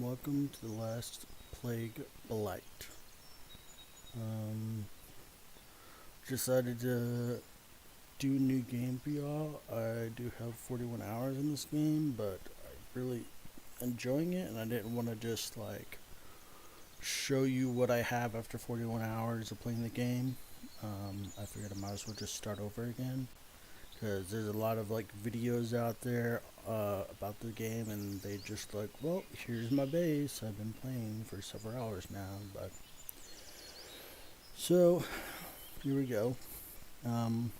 welcome to the last Plague Blight. Decided to do a new game for y'all. I do have 41 hours in this game, but I'm really enjoying it, and I didn't want to just show you what I have after 41 hours of playing the game. I figured I might as well just start over again, because there's a lot of videos out there about the game, and they just well, here's my base. I've been playing for several hours now, but so here we go. The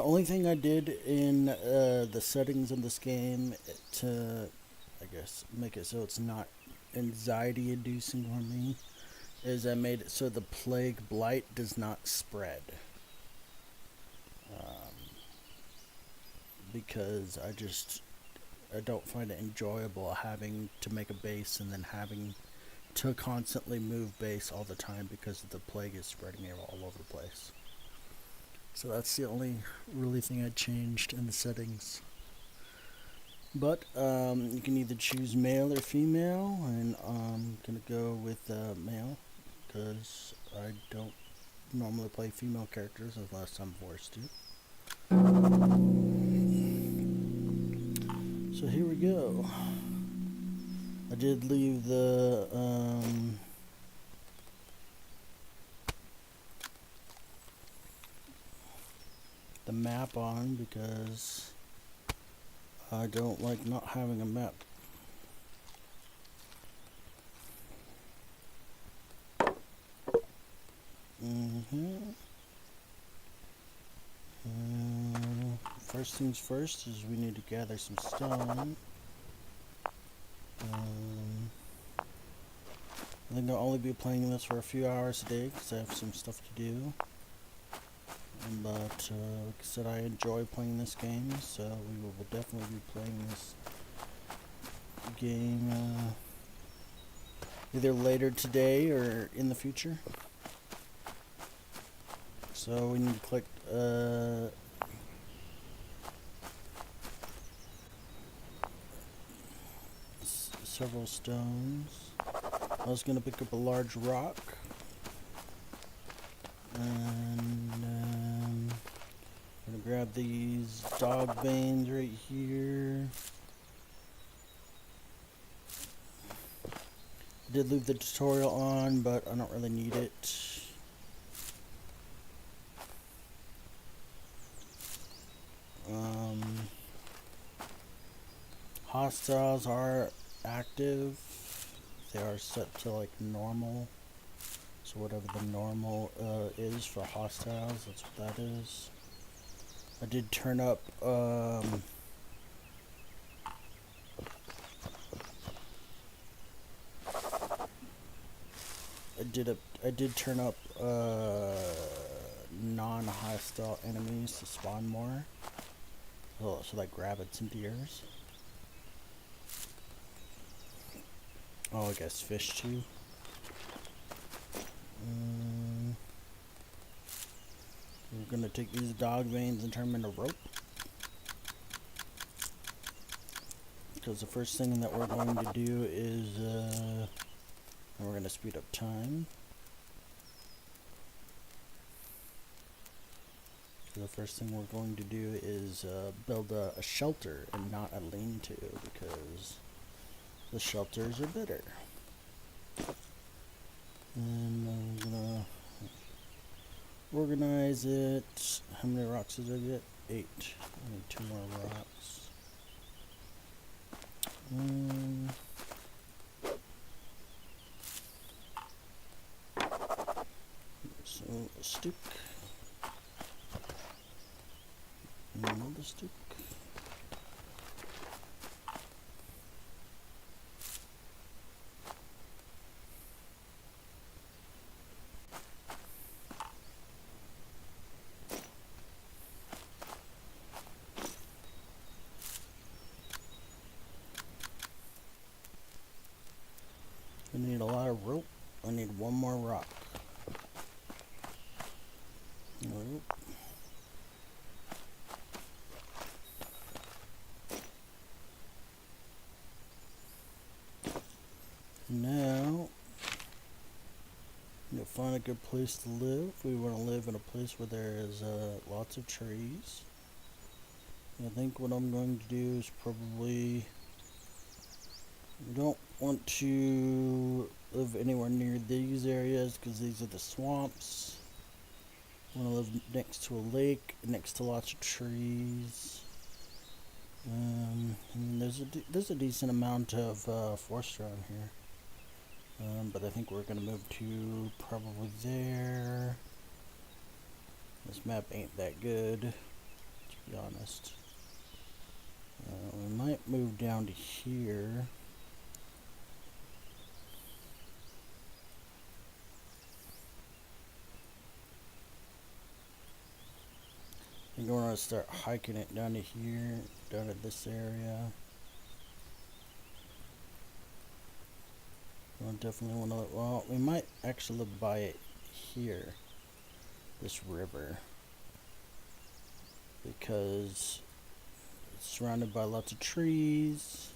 only thing I did in the settings of this game to, I guess, make it so it's not anxiety inducing for me is I made it so the plague blight does not spread. Because I don't find it enjoyable having to make a base and then having to constantly move base all the time because the plague is spreading it all over the place. So that's the only really thing I changed in the settings. But you can either choose male or female, and I'm gonna go with male because I don't normally play female characters unless I'm forced to. So here we go. I did leave the map on because I don't like not having a map. First things first is we need to gather some stone. I think I'll only be playing this for a few hours a day because I have some stuff to do. But like I said, I enjoy playing this game, so we will definitely be playing this game either later today or in the future. So we need to collect several stones. I was going to pick up a large rock. And I'm going to grab these dog veins right here. I did leave the tutorial on, but I don't really need it. Hostiles are active. They are set to normal. So whatever the normal is for hostiles, that's what that is. I did turn up I did turn up non-hostile enemies to spawn more. So like rabbits and deers. Oh, I guess fish too. We're gonna take these dog veins and turn them into rope. Because the first thing that we're going to do is, we're gonna speed up time. So the first thing we're going to do is build a shelter and not a lean-to, because the shelters are better. And I'm gonna organize it. How many rocks did I get? 8. I need 2 more rocks. So a stick. Another stick. I need a lot of rope. I need 1 more rock. Nope. a good place to live. We want to live in a place where there is lots of trees. I think what I'm going to do is probably... We don't want to live anywhere near these areas because these are the swamps. We want to live next to a lake, next to lots of trees. And there's a decent amount of forest around here. But I think we're going to move to probably there. This map ain't that good, to be honest. We might move down to here. I think we're going to start hiking it down to here, down to this area. We'll definitely want to, well, we might actually live by it here, this river, because it's surrounded by lots of trees.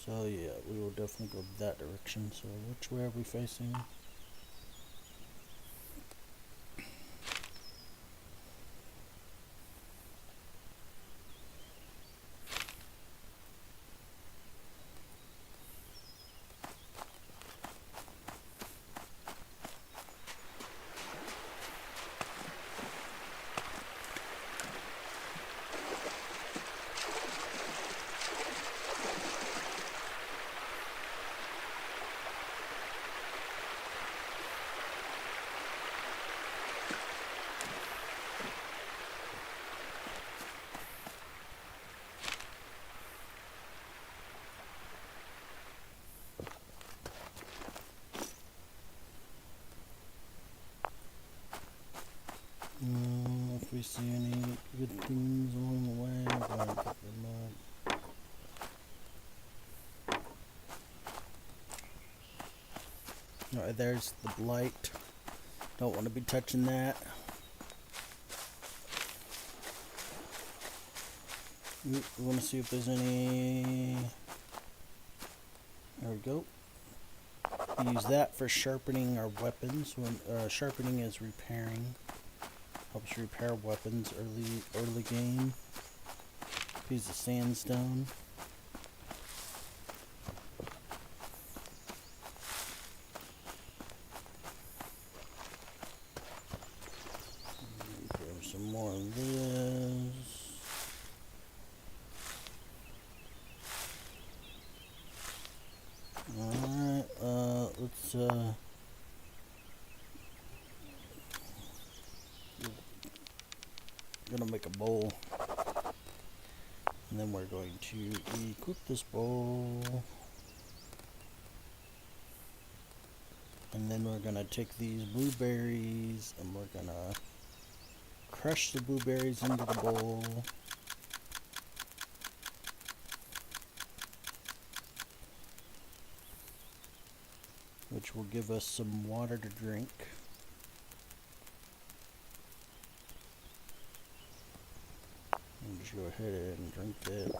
So yeah, we will definitely go that direction. So which way are we facing? If we see any good things along the way, I'm going to pick them up. Alright, there's the Blight. Don't want to be touching that. We want to see if there's any... There we go. We use that for sharpening our weapons. When sharpening is repairing. Helps repair weapons early game. Piece of sandstone. Grab some more of this. Alright, let's gonna make a bowl, and then we're going to equip this bowl, and then we're gonna take these blueberries and we're gonna crush the blueberries into the bowl. Which will give us some water to drink. I'll just go ahead and drink that.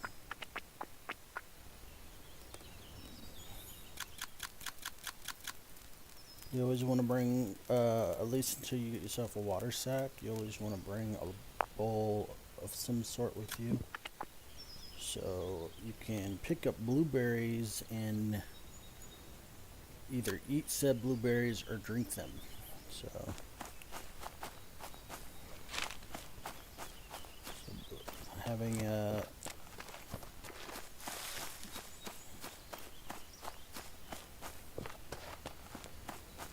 You always want to bring, at least until you get yourself a water sack, you always want to bring a bowl of some sort with you. So you can pick up blueberries and either eat said blueberries or drink them. So having a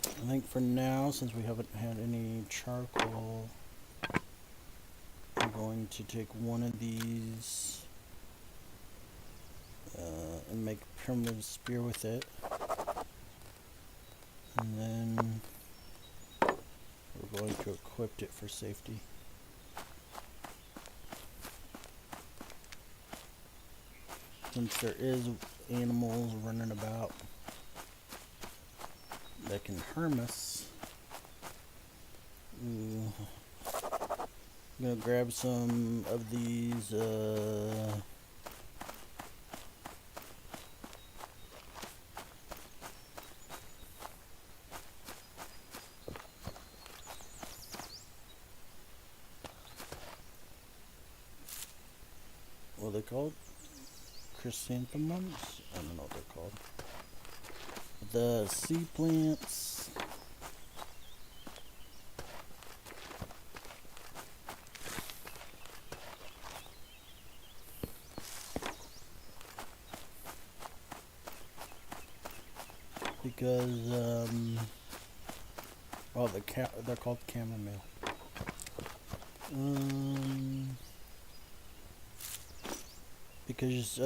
I think for now, since we haven't had any charcoal, I'm going to take one of these and make a primitive spear with it. And then we're going to equip it for safety. Since there is animals running about that can harm us, I'm gonna grab some of these they called? Chrysanthemums? I don't know what they're called. The sea plants. Because, well, they're called chamomile. Because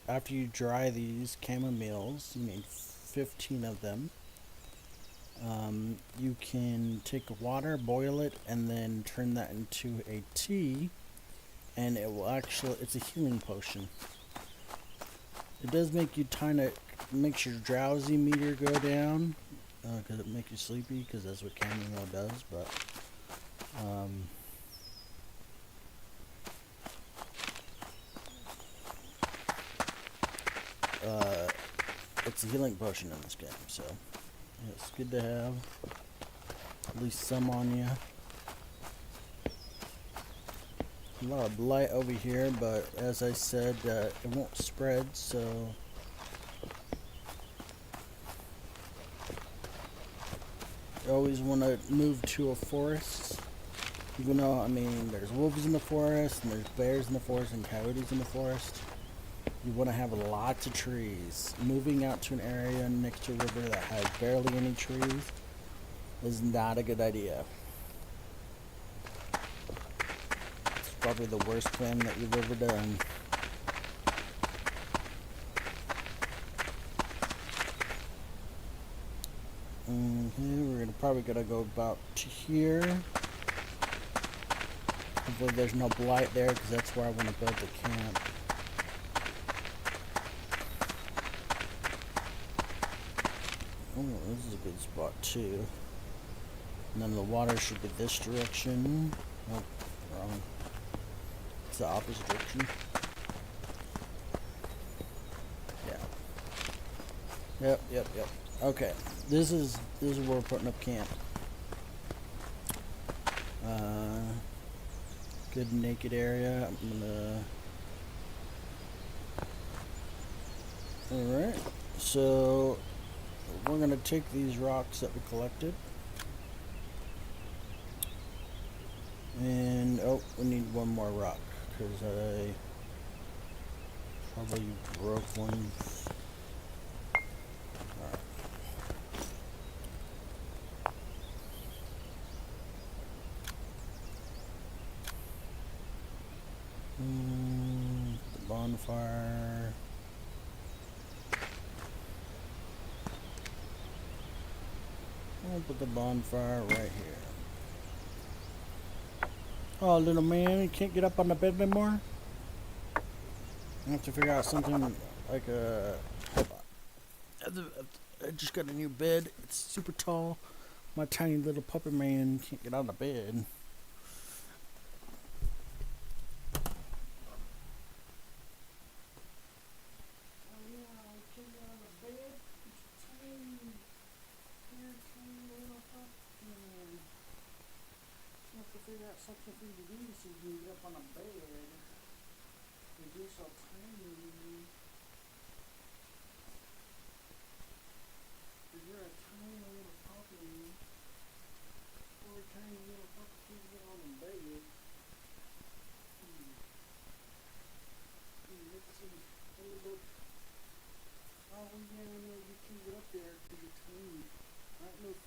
after you dry these chamomiles, you need 15 of them. You can take water, boil it, and then turn that into a tea, and it will actually, it's a healing potion. It does make you makes your drowsy meter go down, because it makes you sleepy, because that's what chamomile does, but, it's a healing potion in this game, so it's good to have at least some on you. A lot of blight over here, but as I said, it won't spread, so you always want to move to a forest. Even though, I mean, there's wolves in the forest, and there's bears in the forest, and coyotes in the forest. You want to have lots of trees. Moving out to an area next to a river that has barely any trees is not a good idea. It's probably the worst plan that you've ever done. We're probably gonna go about to here. Hopefully there's no blight there, because that's where I want to build the camp. Oh, this is a good spot too. And then the water should be this direction. Oh, wrong. It's the opposite direction. Yeah. Yep. Okay. This is where we're putting up camp. Good naked area. I'm gonna. Alright. So we're gonna take these rocks that we collected. And we need one more rock, because I probably broke one. Alright. The bonfire. I'll put the bonfire right here. Oh, little man, you can't get up on the bed anymore? I have to figure out something like a... Hold on. I just got a new bed. It's super tall. My tiny little puppy man can't get on the bed. Figure out something for you to do so you can get up on a bed. You're so tiny. You're a tiny little puppy. Or a tiny little puppy can't get on the bed. Let's see. Look. Oh, yeah, no, you can't get up there because you're tiny. Alright, look.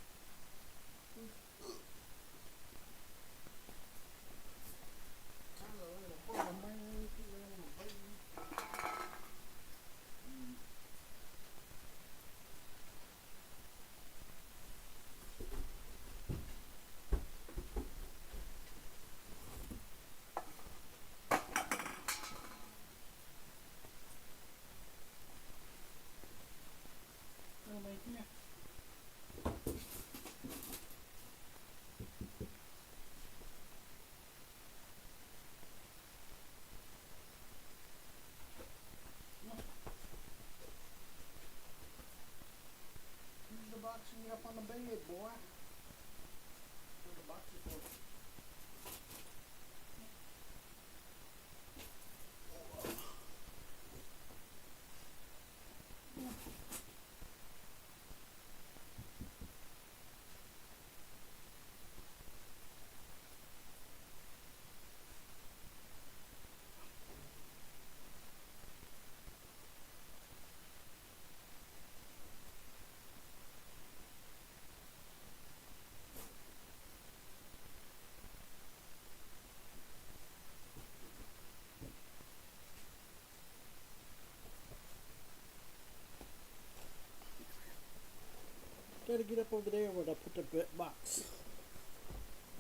get up over there where I put the bit box.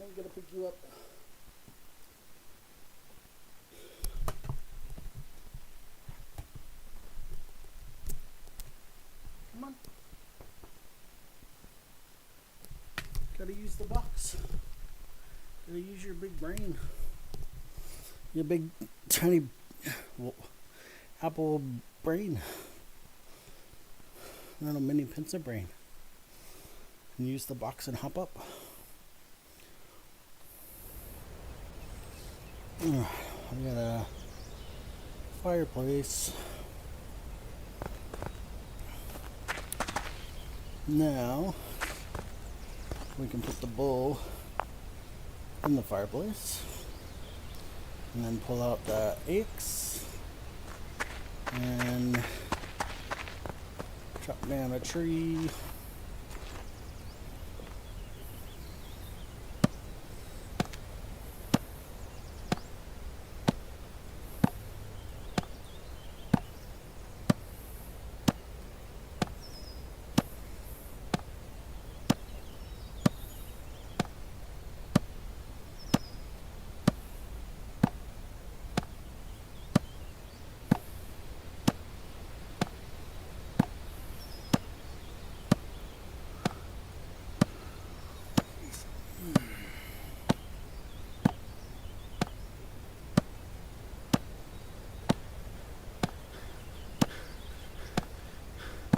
I'm gonna pick you up. Come on. Gotta use the box. Gotta use your big brain. Your big, tiny apple brain. Little mini pencil brain. And use the box and hop up. I got a fireplace. Now we can put the bowl in the fireplace and then pull out the axe and chop down a tree.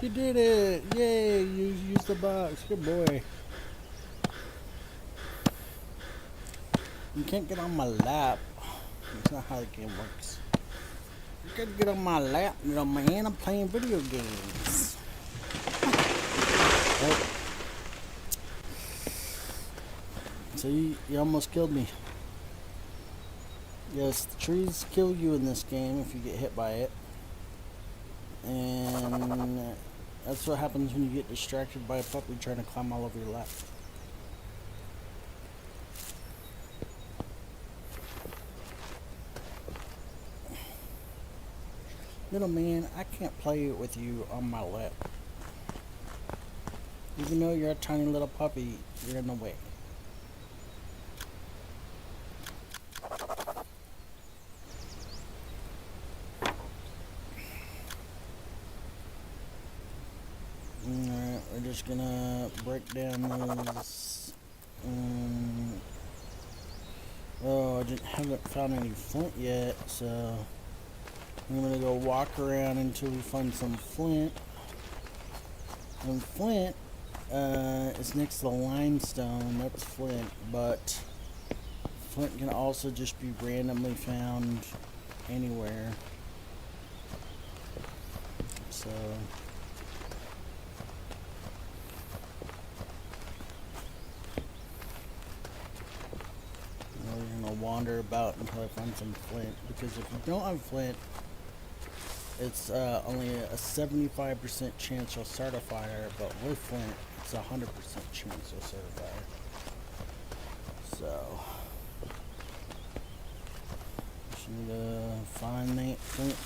You did it! Yay! You used the box. Good boy. You can't get on my lap. That's not how the game works. You can't get on my lap, little man. I'm playing video games. Oh. So you almost killed me. Yes, the trees kill you in this game if you get hit by it. And that's what happens when you get distracted by a puppy trying to climb all over your lap. Little man, I can't play with you on my lap. Even though you're a tiny little puppy, you're in the way. Alright, we're just gonna break down those. Oh, I haven't found any flint yet, so I'm gonna go walk around until we find some flint. And flint is next to the limestone. That's flint, but flint can also just be randomly found anywhere. So we're gonna wander about until I find some flint, because if you don't have flint, it's only a 75% chance you'll start a fire, but with flint, it's a 100% chance you'll start a fire. So, just need to find that flint.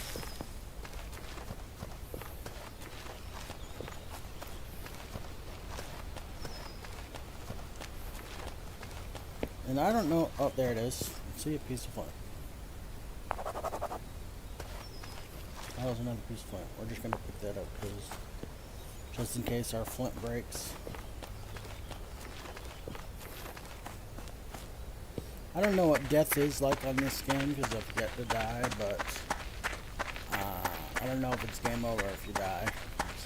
And I don't know, oh, there it is. See a piece of flint. That was another piece of flint. We're just gonna pick that up because just in case our flint breaks. I don't know what death is like on this game because I've yet to die, but I don't know if it's game over if you die.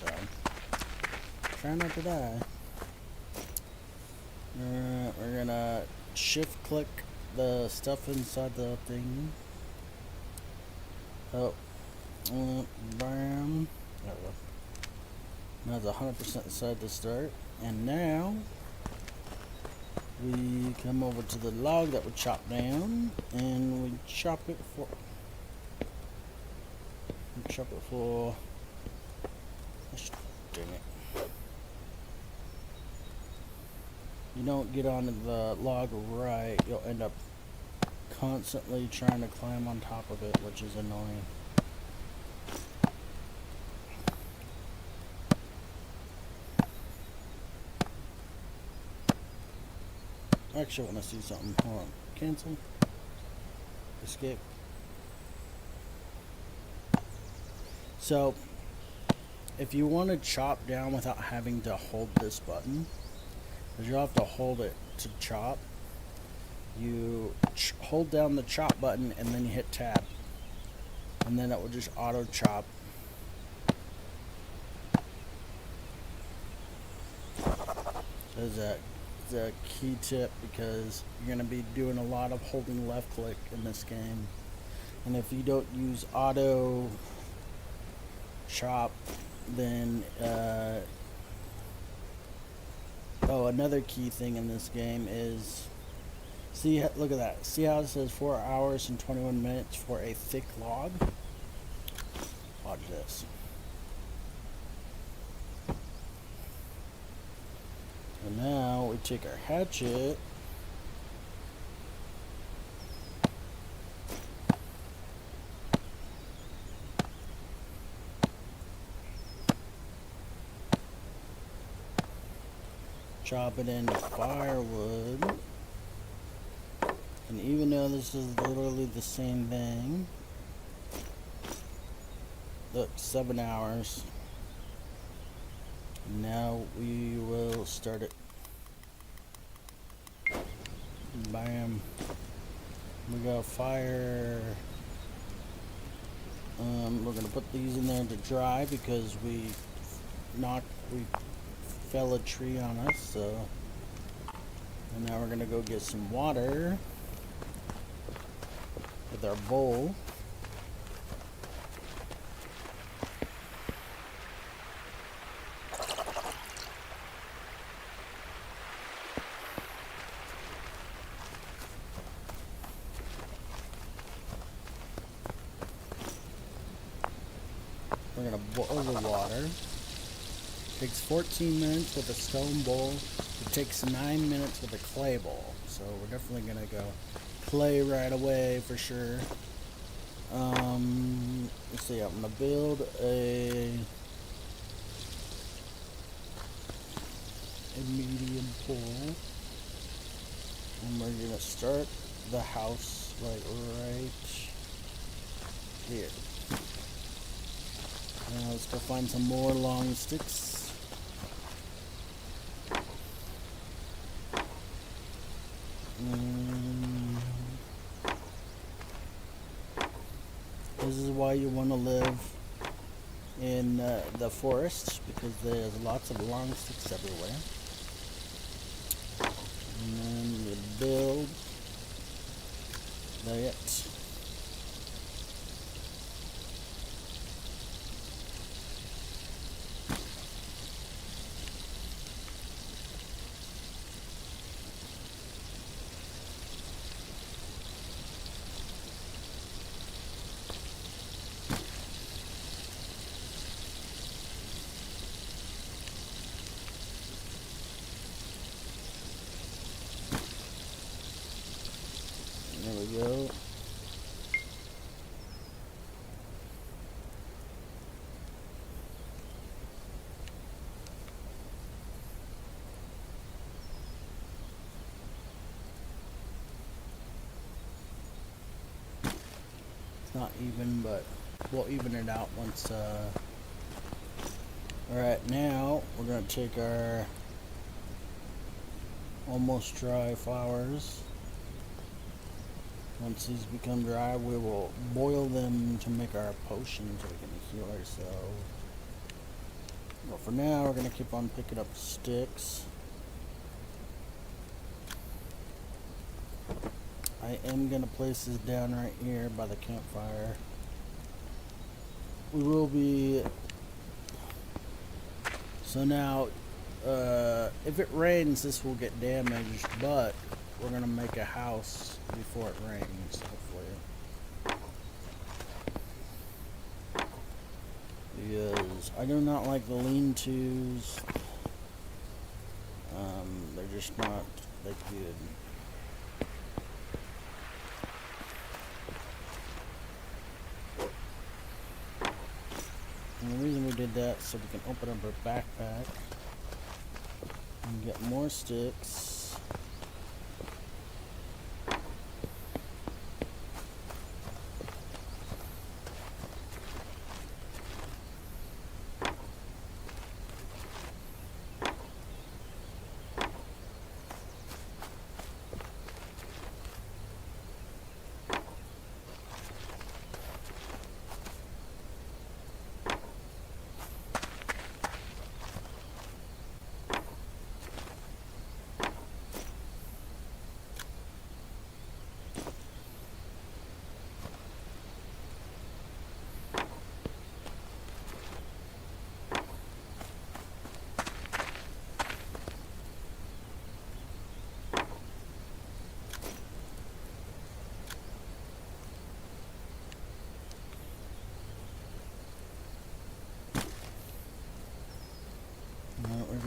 So try not to die. We're gonna shift click the stuff inside the thing. Oh. Bam. There we go. That's 100% decided to start. And now we come over to the log that we chopped down and we chop it for dang it. You don't get onto the log right, you'll end up constantly trying to climb on top of it, which is annoying. Actually, I want to see something. Hold on. Cancel. Escape. So, if you want to chop down without having to hold this button, because you'll have to hold it to chop, you hold down the chop button and then you hit tab. And then it will just auto chop. There's a key tip because you're going to be doing a lot of holding left click in this game. And if you don't use auto chop, then another key thing in this game is, see, look at that. See how it says 4 hours and 21 minutes for a thick log? Watch this. And now we take our hatchet chop it into firewood, and even though this is literally the same thing, look, 7 hours. Now we will start it. Bam. We got fire. We're gonna put these in there to dry because we fell a tree on us, so. And now we're gonna go get some water with our bowl. We're gonna boil the water. Takes 14 minutes with a stone bowl. It takes 9 minutes with a clay bowl. So we're definitely gonna go clay right away for sure. Let's see. I'm gonna build a medium pool, and we're gonna start the house like right here. Now let's go find some more long sticks. This is why you want to live in the forest, because there's lots of long sticks everywhere. And then you build that. There we go. It's not even, but we'll even it out once. Alright, now we're going to take our almost dry flowers. Once these become dry, we will boil them to make our potion so we can heal ourselves. But for now, we're going to keep on picking up sticks. I am going to place this down right here by the campfire. We will be... So now, if it rains, this will get damaged, but we're going to make a house before it rains, hopefully. Because I do not like the lean-tos. They're just not that good. And the reason we did that is so we can open up our backpack and get more sticks.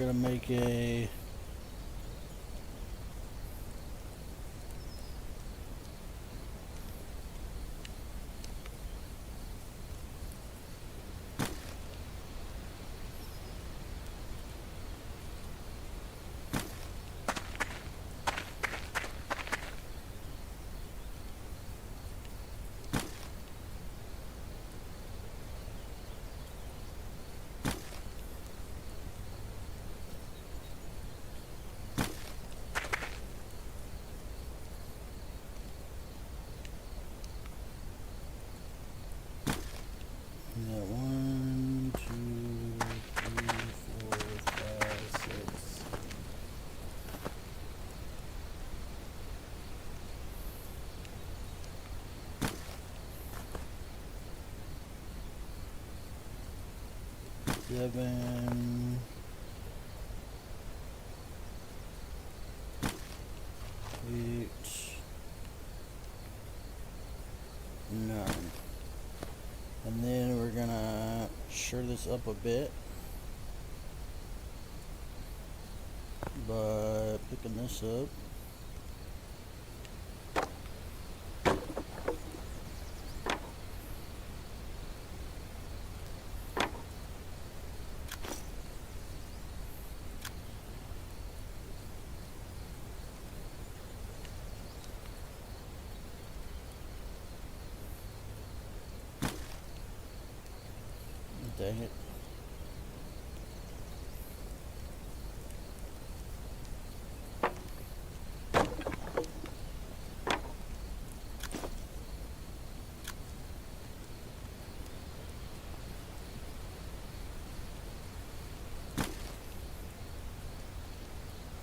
gonna make a one, two, three, four, five, six. Seven, 8, 9. And then we're gonna shore this up a bit by picking this up. Dang it.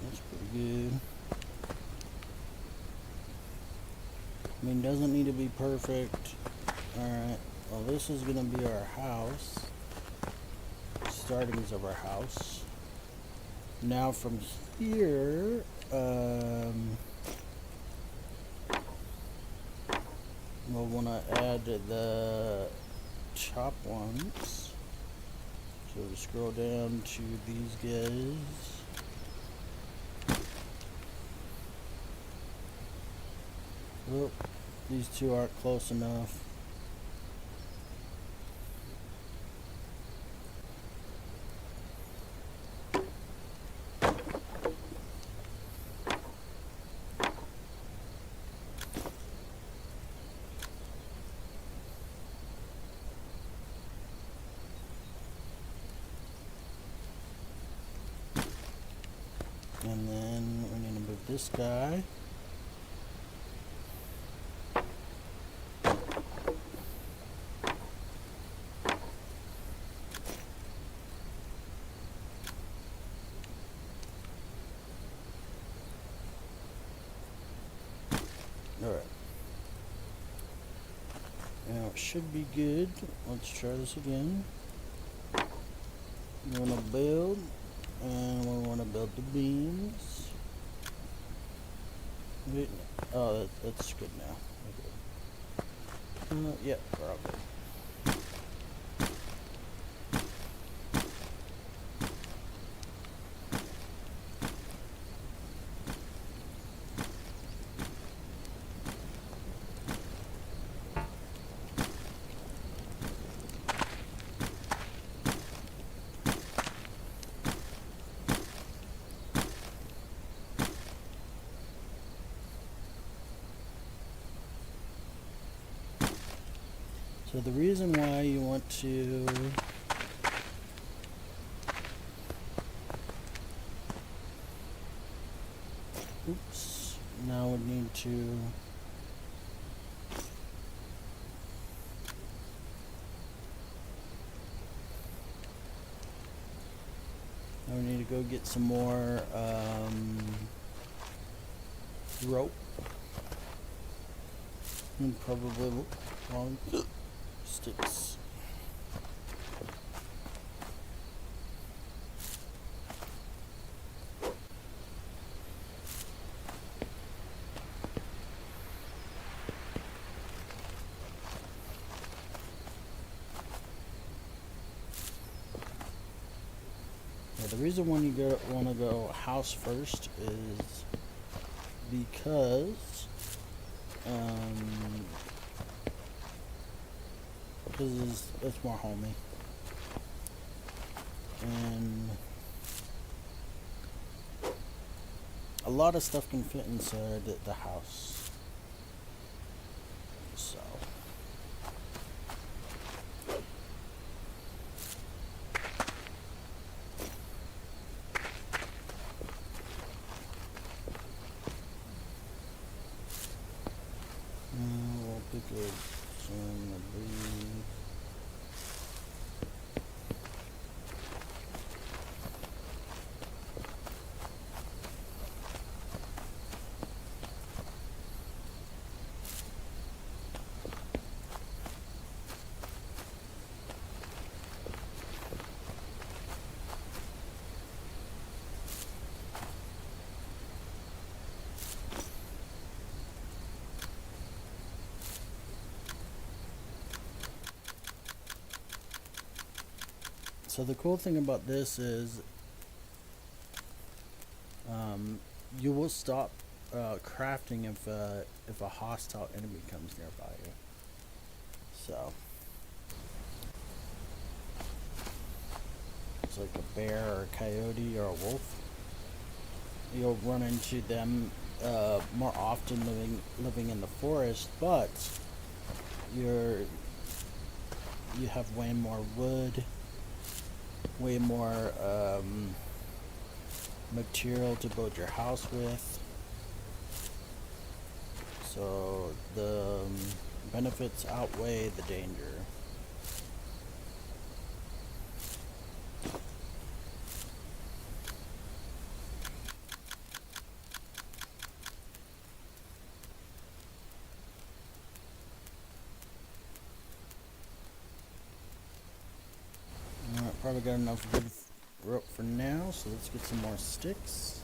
That's pretty good. I mean, doesn't need to be perfect. Alright, well, this is gonna be our house. Startings of our house. Now from here, we'll want to add the top ones. So we scroll down to these guys. Oh, these two aren't close enough. And then we need to move this guy. Alright. Now it should be good. Let's try this again. We want to build, and we want to build the beams. Wait, oh, that's good now. Okay. Yeah, we're all good. So the reason why you want to now we need to go get some more rope and probably long sticks. Yeah, the reason when you want to go house first is because it's more homey, and a lot of stuff can fit inside the house. So we'll pick up some of these. So the cool thing about this is you will stop crafting if a hostile enemy comes nearby you. So it's like a bear or a coyote or a wolf. You'll run into them more often living in the forest, but you have way more wood, way more material to build your house with. So the benefits outweigh the danger. Alright, probably got enough wood rope for now, so let's get some more sticks.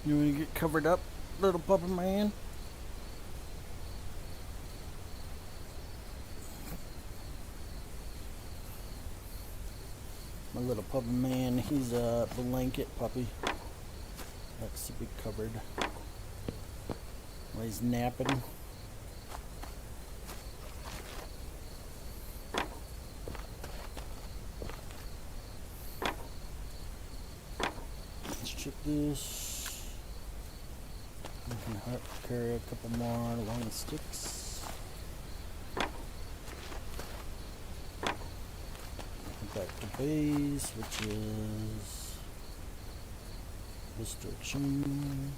You want to get covered up, little puppy man? My little puppy man, he's a blanket puppy. Likes to be covered while he's napping. Let's check this. We can carry a couple more long sticks. Back to base, which is this direction.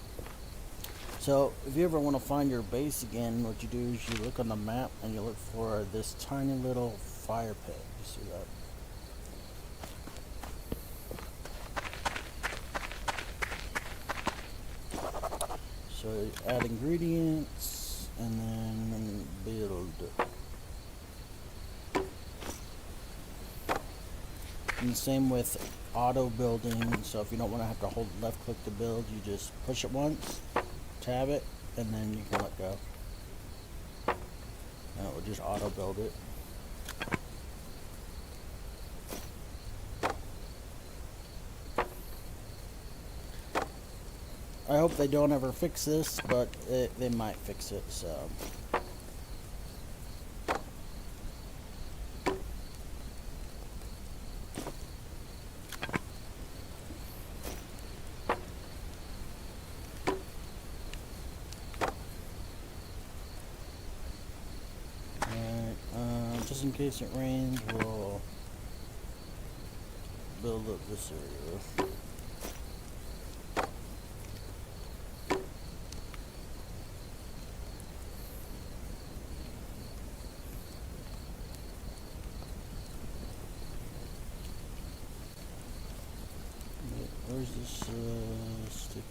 So if you ever want to find your base again, what you do is you look on the map and you look for this tiny little fire pit. You see that? So add ingredients and then build. And the same with auto building. So if you don't want to have to hold left click to build, you just push it once, tab it, and then you can let go. And it will just auto build it. I hope they don't ever fix this, but they might fix it, so. Alright, just in case it rains, we'll build up this area. Where's this stick?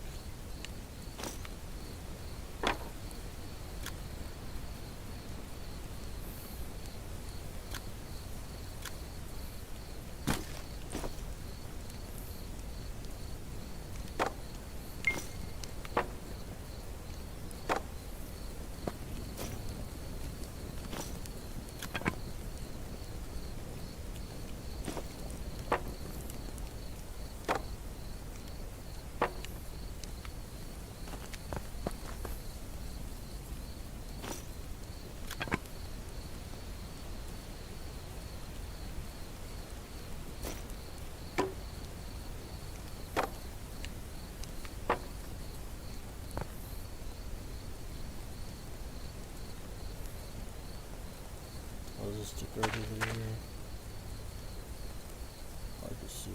stick right over there. Hard to see.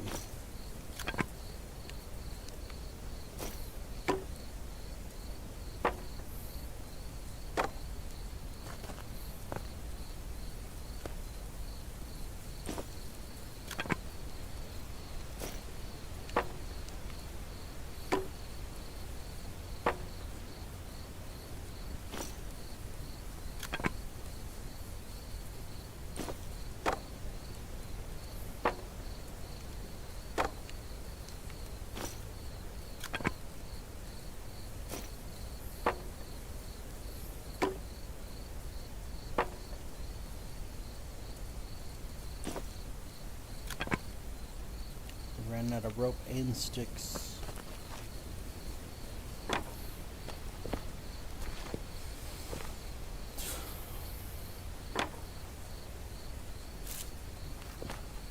Ran out of rope and sticks.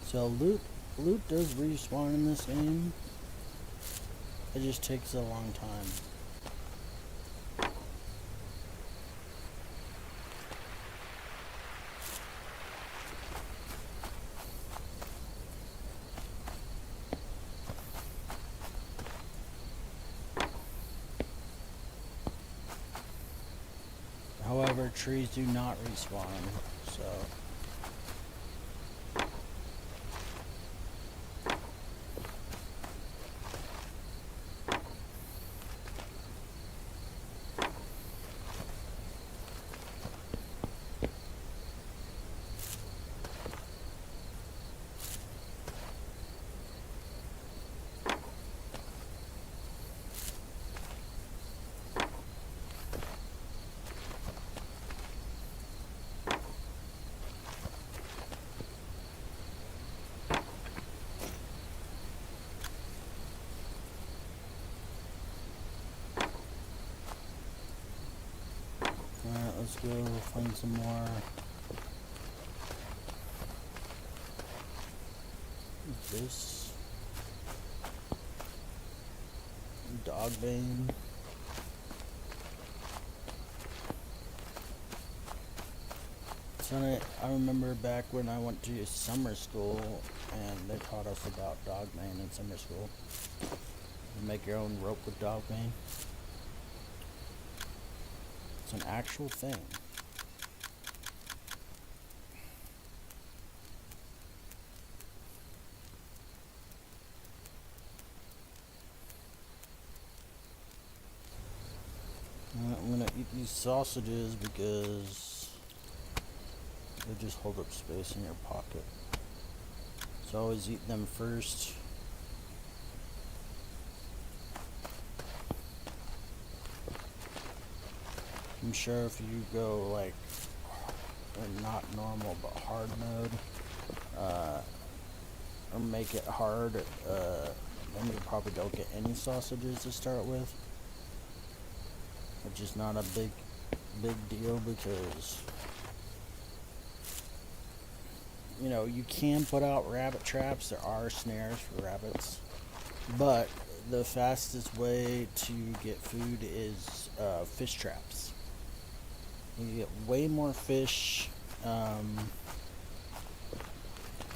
So loot does respawn in this game. It just takes a long time. However, trees do not respawn, so... Alright, let's go find some more. This Dogbane. So I remember back when I went to summer school and they taught us about Dogbane in summer school. You make your own rope with Dogbane. It's an actual thing. I'm gonna eat these sausages because they just hold up space in your pocket. So always eat them first. I'm sure if you go like, or not normal but hard mode, or make it hard, then you probably don't get any sausages to start with. Which is not a big deal because, you know, you can put out rabbit traps. There are snares for rabbits, but the fastest way to get food is fish traps. You get way more fish,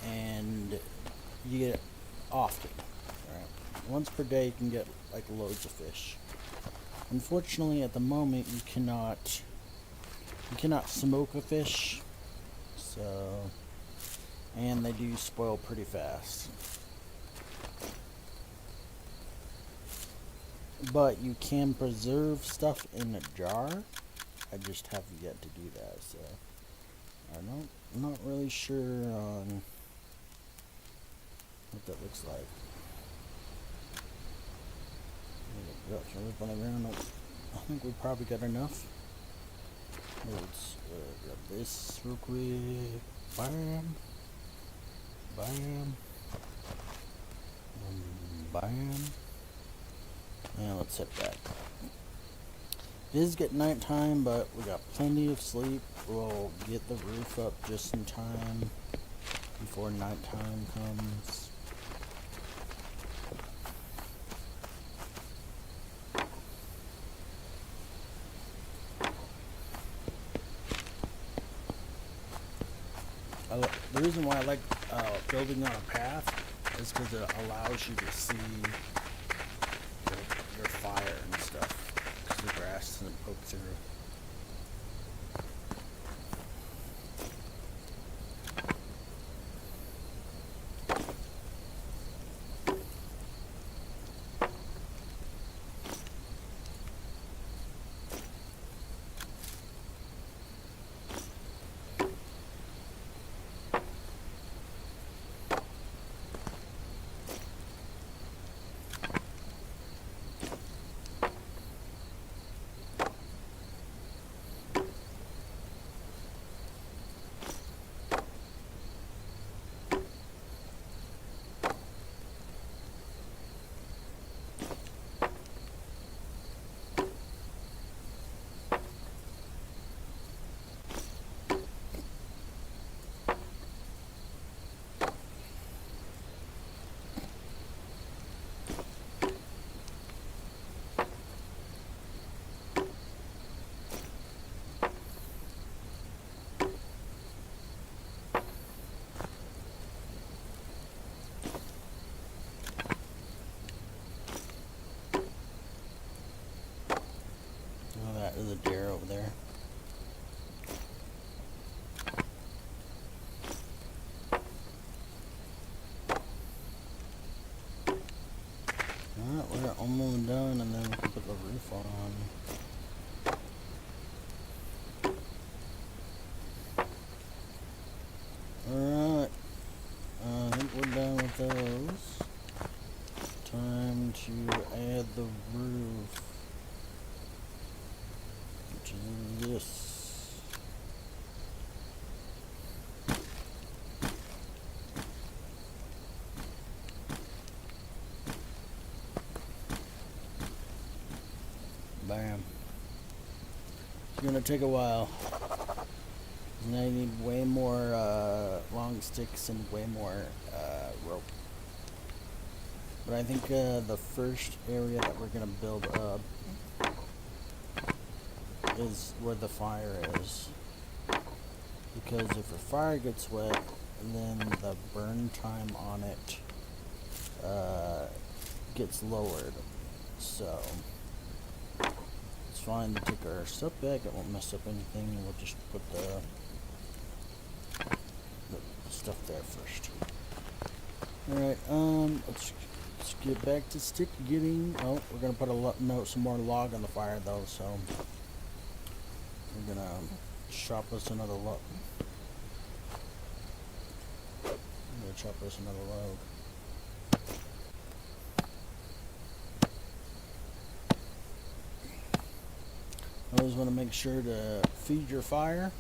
and you get it often. Right? Once per day, you can get like loads of fish. Unfortunately, at the moment, you cannot smoke a fish, so, and they do spoil pretty fast. But you can preserve stuff in a jar. I just have yet to do that, so I'm not really sure on what that looks like. I think we probably got enough. Let's grab this real quick. Bam. Bam. Bam. And let's head back. It is getting nighttime, but we got plenty of sleep. We'll get the roof up just in time before nighttime comes. The reason why I like building on a path is because it allows you to see your fire and stuff. Because the grass doesn't poke through. Oh, that is a deer over there. Alright, we're almost done, and then we can put the roof on. Alright, I think we're done with those. Time to add the roof, which is this. Bam. It's gonna take a while. Now you need way more long sticks and way more rope. But I think the first area that we're gonna build up is where the fire is. Because if the fire gets wet, then the burn time on it gets lowered. So it's fine to take our stuff back. It won't mess up anything. We'll just put the stuff there first. Alright, let's get back to stick getting. Oh, we're gonna put some more log on the fire though, so we're gonna chop us another log. Always want to make sure to feed your fire.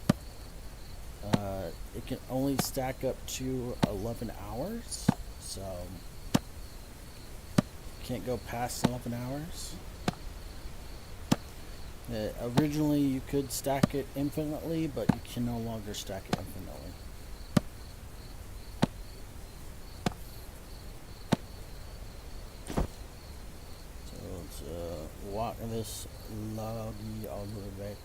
It can only stack up to 11 hours, so can't go past 11 hours. Originally you could stack it infinitely, but you can no longer stack it infinitely. So let's walk this loggy all the way back.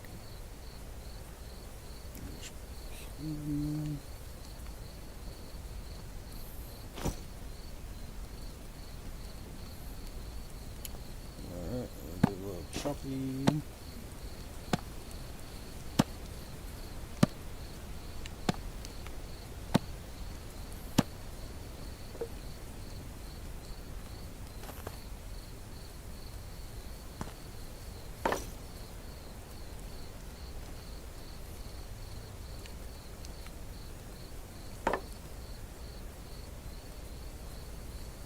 Alright, we'll do a little choppy.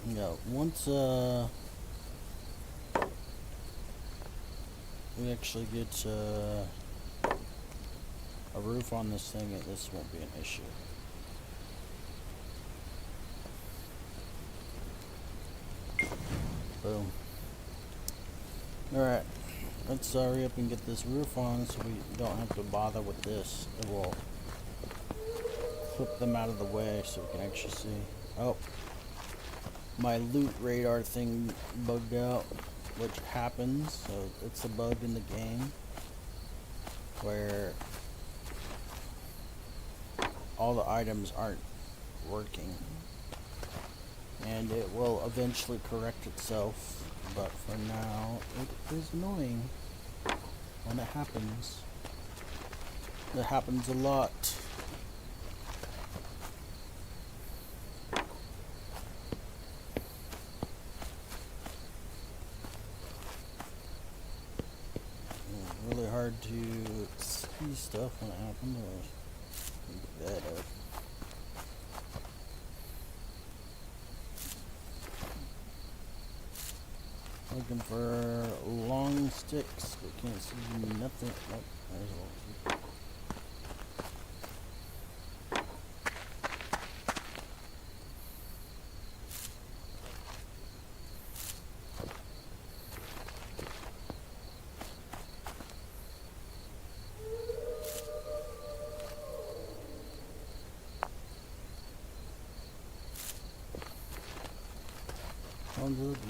Yeah, once we actually get a roof on this thing, this won't be an issue. Boom. Alright, let's hurry up and get this roof on so we don't have to bother with this. It will flip them out of the way so we can actually see. Oh. My loot radar thing bugged out, which happens, so it's a bug in the game where all the items aren't working. And it will eventually correct itself, but for now, it is annoying when it happens. It happens a lot. It's really hard to see stuff when it happens. That up. Looking for long sticks, but can't see nothing. Oh, there's a little.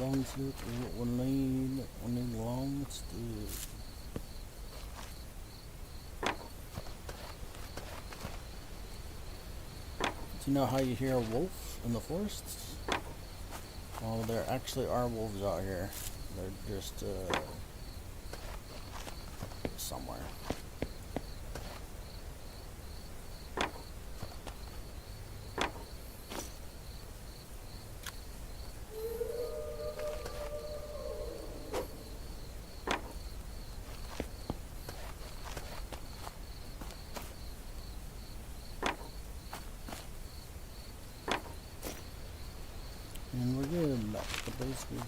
Long stick, we need long stick. Do you know how you hear a wolf in the forests? Well, there actually are wolves out here. They're just somewhere. And we're good. Back to the base we go.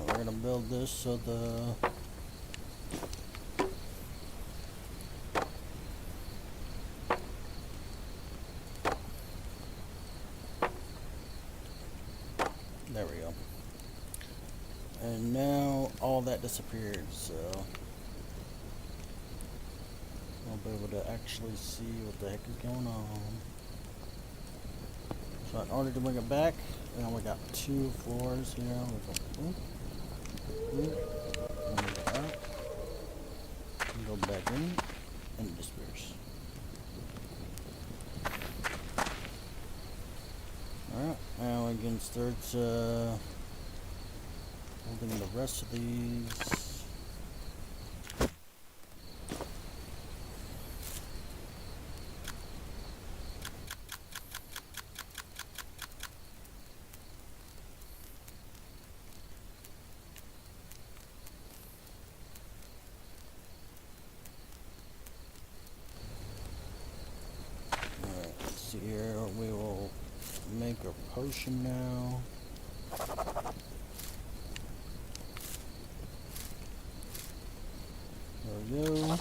We're gonna build this so there we go. And now all that disappeared, so I'll be able to actually see what the heck is going on. So in order to bring it back, we only got 2 floors here. And go out, and go back in, and it disappears. Alright, now we can start building the rest of these. Here we will make a potion now. There we go.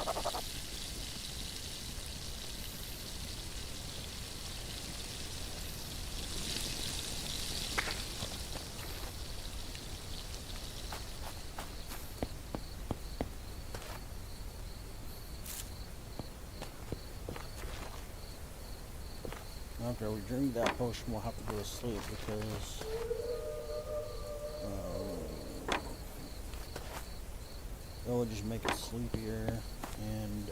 After we drink that potion, we'll have to go to sleep because it will just make us sleepier, and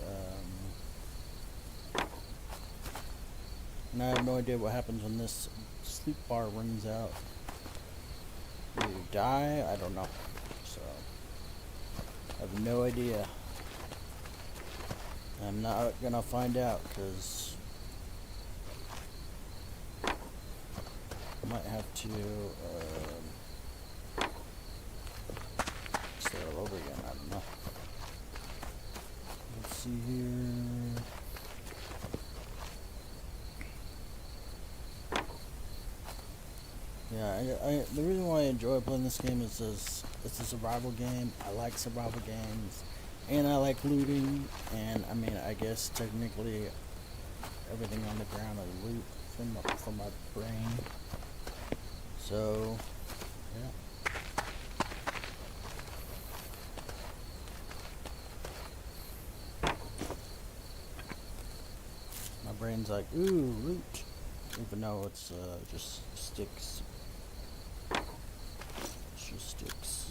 I have no idea what happens when this sleep bar runs out. Do you die? I don't know. So I have no idea. I'm not gonna find out because might have to start all over again. I don't know. Let's see here. Yeah, the reason why I enjoy playing this game is it's a survival game. I like survival games, and I like looting. And I mean, I guess technically everything on the ground is loot from my brain. So, yeah. My brain's like, ooh, loot. Even though it's just sticks. It's just sticks.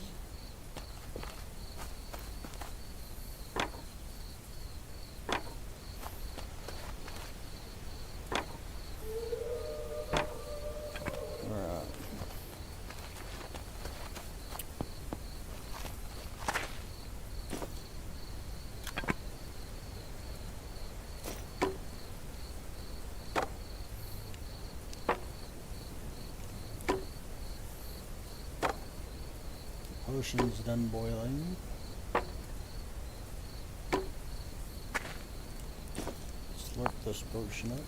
Alright. Potion's done boiling. Slurp this potion up.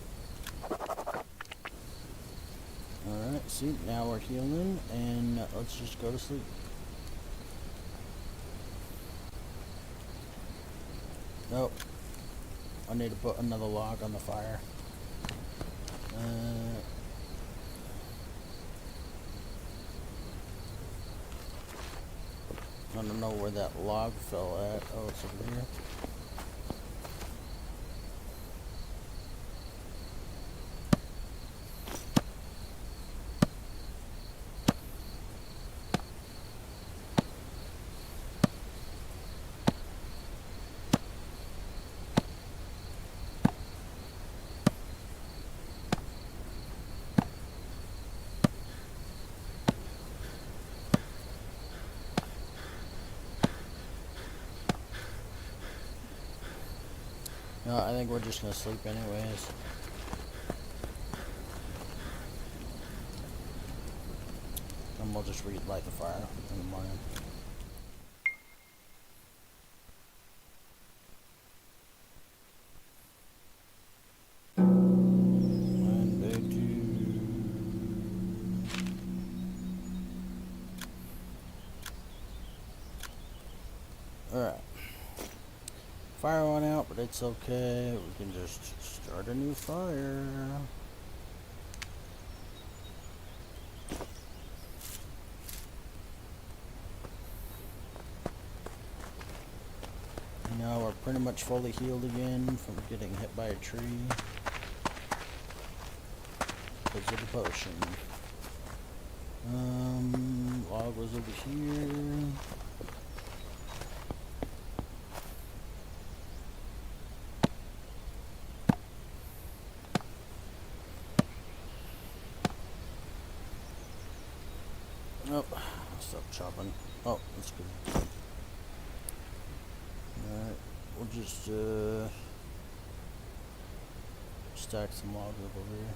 Alright, see, now we're healing, and let's just go to sleep. Nope. I need to put another log on the fire. I don't know where that log fell at. Oh, it's over here. No, I think we're just gonna sleep anyways. And we'll just relight the fire in the morning. And bed to... Alright. Fire went out, but it's okay. We can just start a new fire. Now we're pretty much fully healed again from getting hit by a tree because of the potion. Log was over here. Oh, I'll stop chopping. Oh, that's good. Alright, we'll just stack some logs up over here.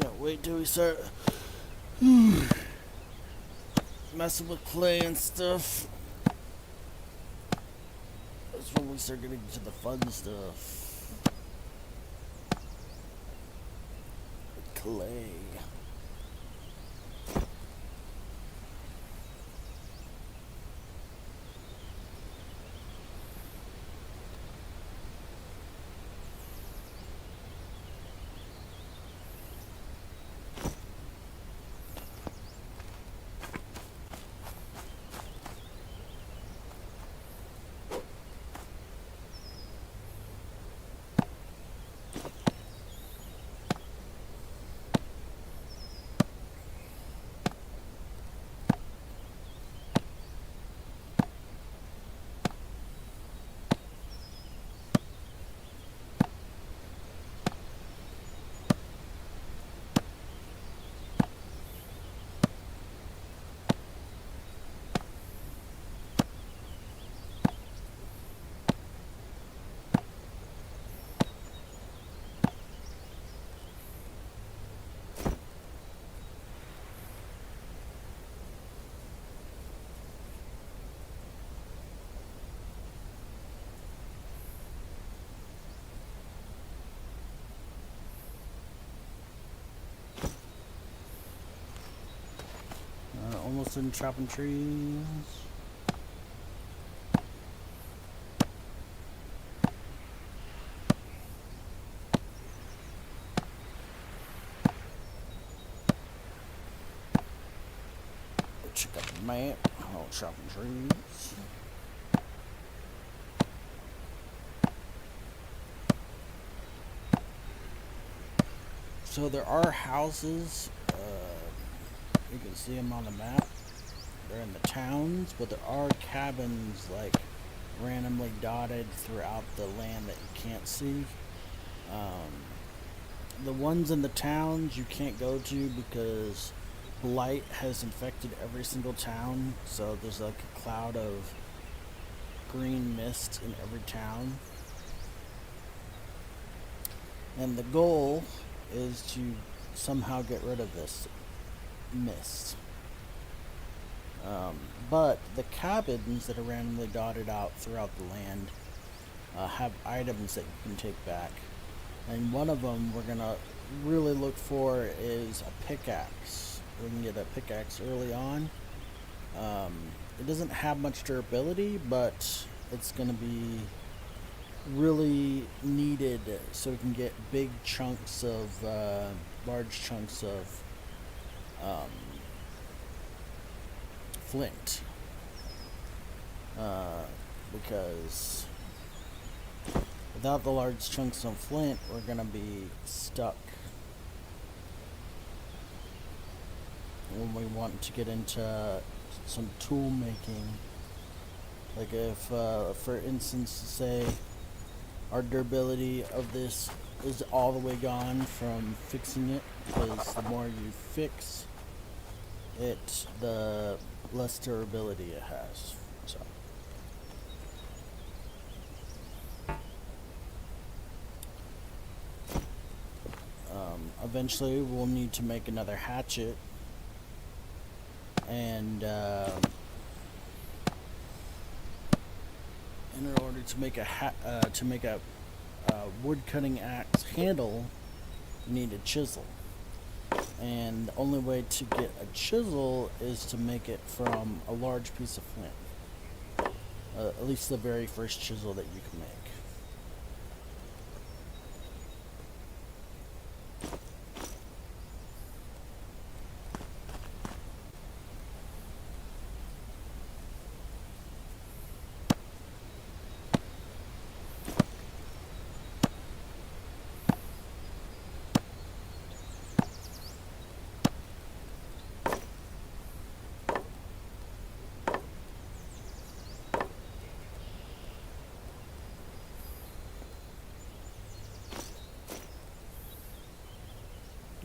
Can't wait till we start messing with clay and stuff. That's when we start getting to the fun stuff. Clay. almost in chopping trees. Check out the map. Oh, chopping trees. So there are houses. You can see them on the map. They're in the towns, but there are cabins like randomly dotted throughout the land that you can't see. The ones in the towns you can't go to because Blight has infected every single town, so there's like a cloud of green mist in every town. And the goal is to somehow get rid of this mist. But the cabins that are randomly dotted out throughout the land have items that you can take back. And one of them we're going to really look for is a pickaxe. We can get a pickaxe early on. It doesn't have much durability, but it's going to be really needed so we can get big chunks of, large chunks of flint. Because without the large chunks of flint, we're going to be stuck when we want to get into some tool making. Like if, for instance, say our durability of this is all the way gone from fixing it, because the more you fix it, the less durability it has. So eventually we'll need to make another hatchet, and in order to make a wood cutting axe handle, you need a chisel. And the only way to get a chisel is to make it from a large piece of flint. At least the very first chisel that you can make.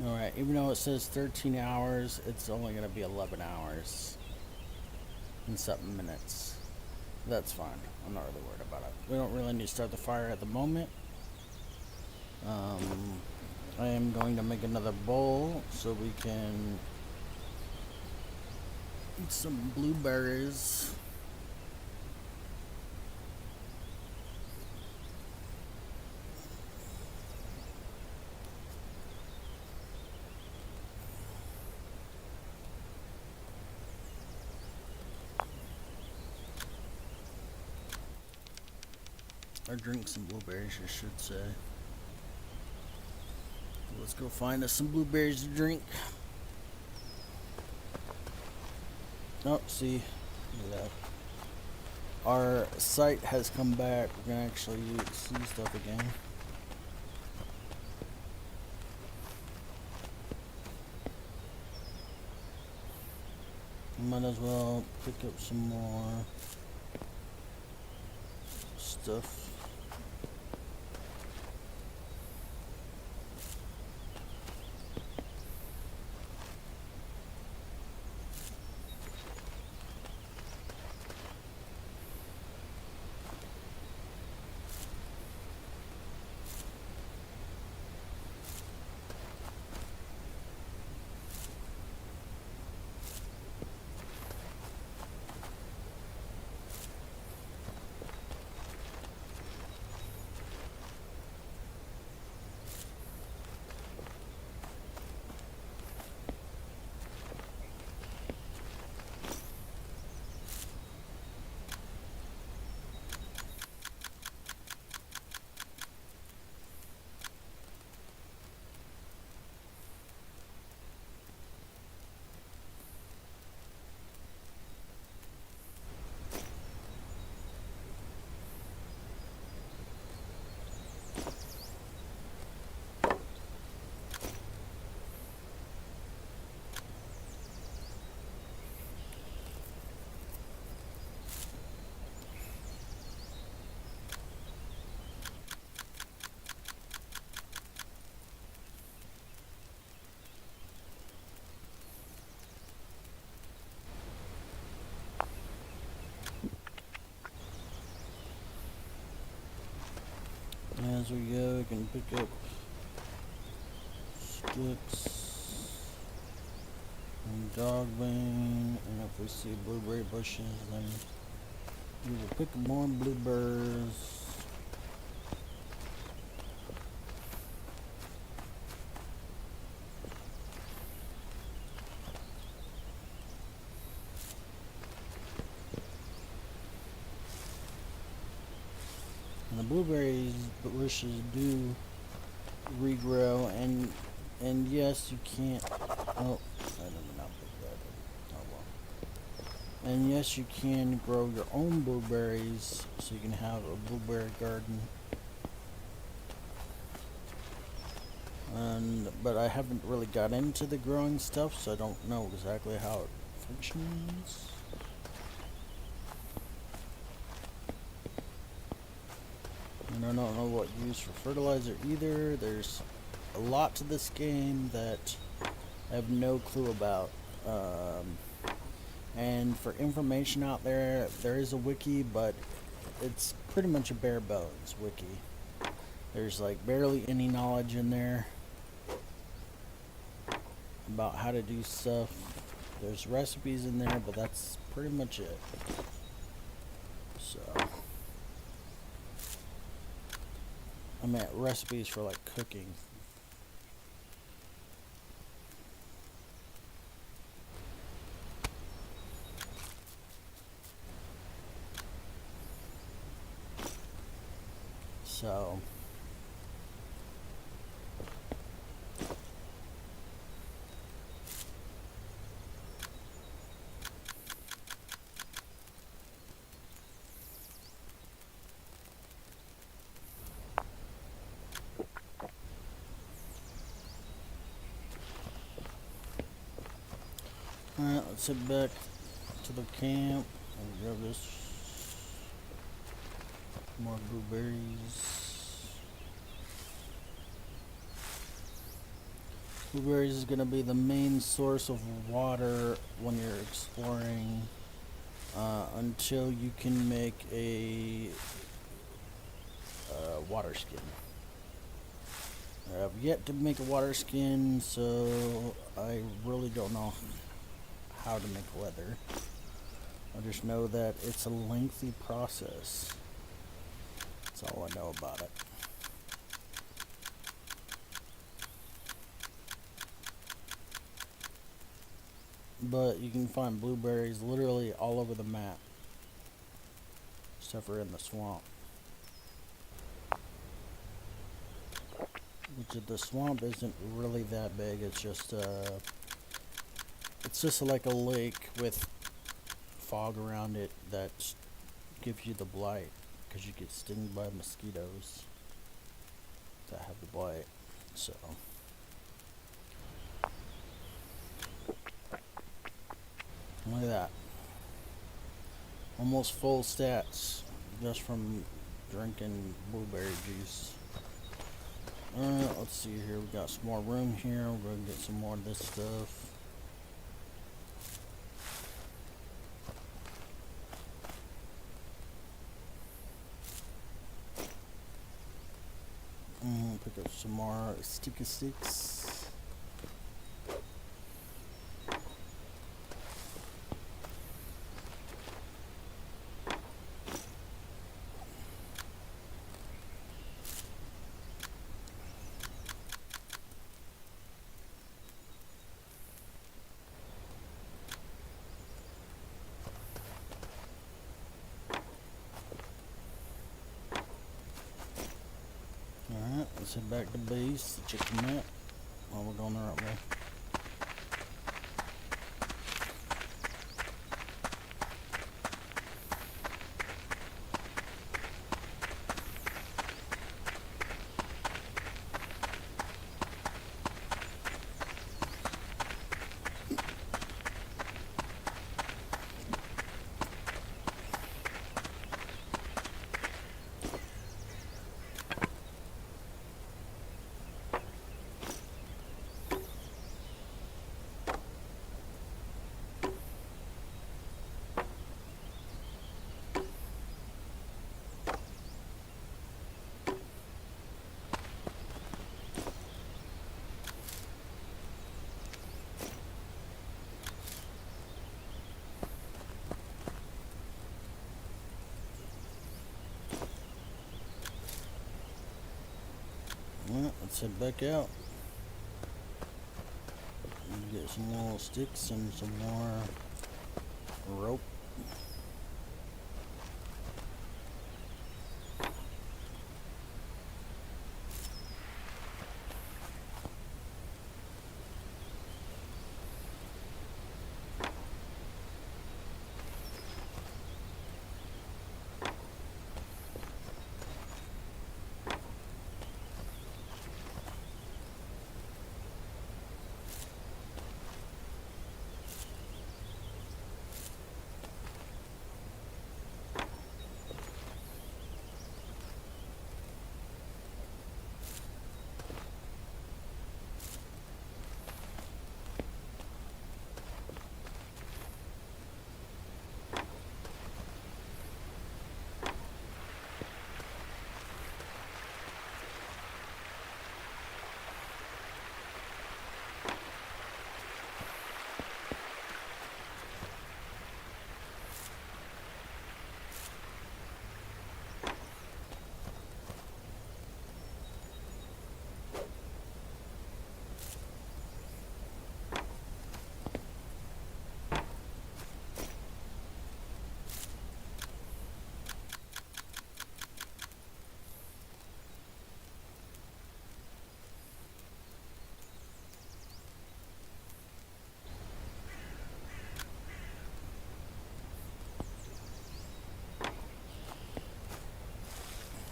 Alright, even though it says 13 hours, it's only going to be 11 hours and something minutes. That's fine. I'm not really worried about it. We don't really need to start the fire at the moment. I am going to make another bowl so we can eat some blueberries. Or drink some blueberries, I should say. Let's go find us some blueberries to drink. Oh, see, look at that. Our site has come back. We're gonna actually see stuff again. Might as well pick up some more stuff. as we go, we can pick up sticks and dog bane, and if we see blueberry bushes, then we will pick more blueberries. And the blueberries bushes do regrow, and yes, you can't. Oh, I did not pick that up. Oh well. And yes, you can grow your own blueberries, so you can have a blueberry garden. But I haven't really got into the growing stuff, so I don't know exactly how it functions. And I don't know what you use for fertilizer either. There's a lot to this game that I have no clue about. And for information out there, there is a wiki, but it's pretty much a bare bones wiki. There's like barely any knowledge in there about how to do stuff. There's recipes in there, but that's pretty much it. So I meant recipes for like cooking. So alright, let's head back to the camp and grab this more blueberries. Blueberries is going to be the main source of water when you're exploring until you can make a water skin. I have yet to make a water skin, so I really don't know how to make leather. I just know that it's a lengthy process. That's all I know about it. But you can find blueberries literally all over the map, except for in the swamp. Which the swamp isn't really that big. It's just like a lake with fog around it that gives you the blight, because you get stung by mosquitoes that have the blight. So look at that. Almost full stats just from drinking blueberry juice. Alright, let's see here. We got some more room here. We're going to get some more of this stuff. Pick up some more sticky sticks. Alright, let's head back to base to check the map while we're going the right way. let's head back out. Get some more sticks and some more rope.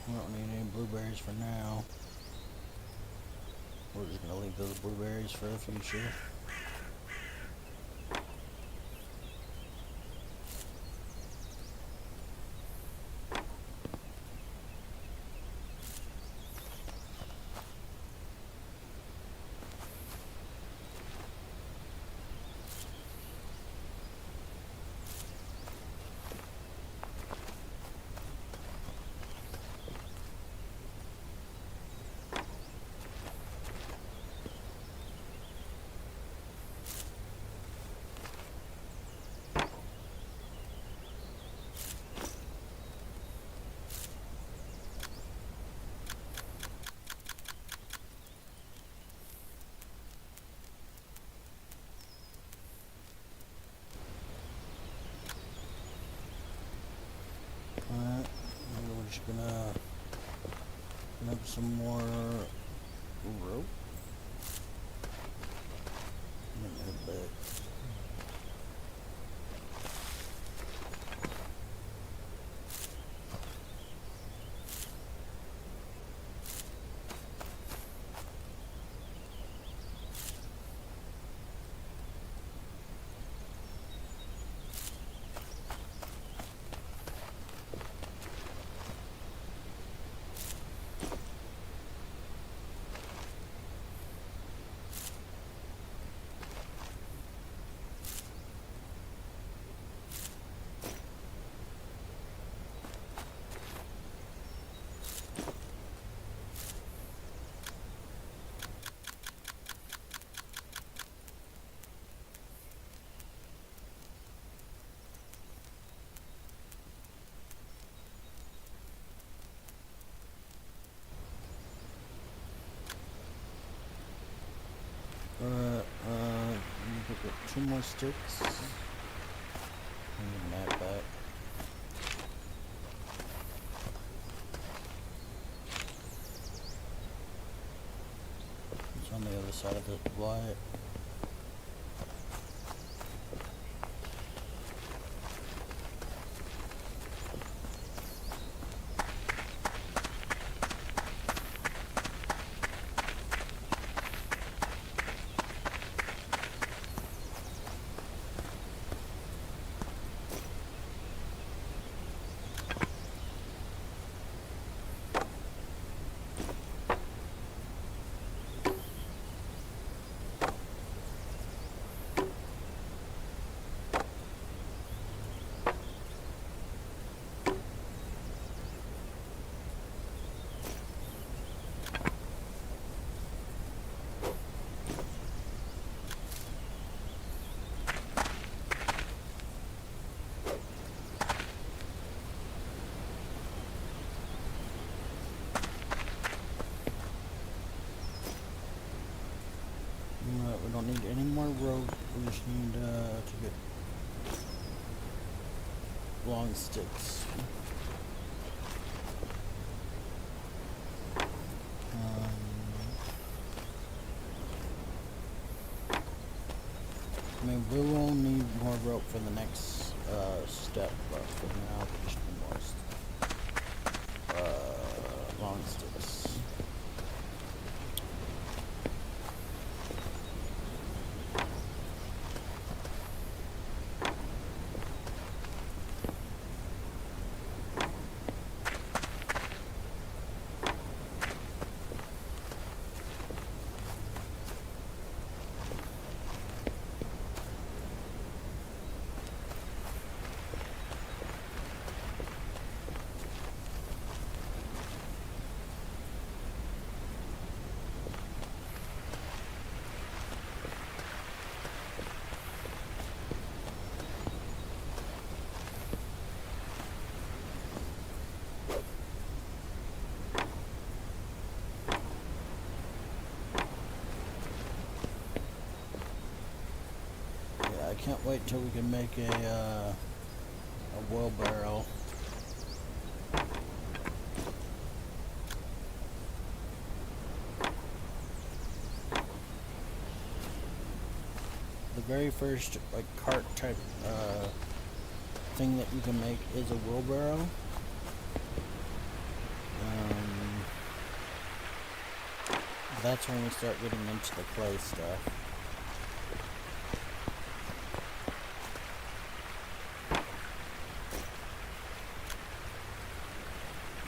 We don't need any blueberries for now. We're just gonna leave those blueberries for the future. Alright, we're just gonna grab some more rope and then head back. Pick up 2 more sticks. And that back. It's on the other side of the Blight. long sticks. I mean, we will need more rope for the next step, but for now we just need more long sticks. I can't wait till we can make a wheelbarrow. The very first like cart type thing that you can make is a wheelbarrow. That's when we start getting into the clay stuff.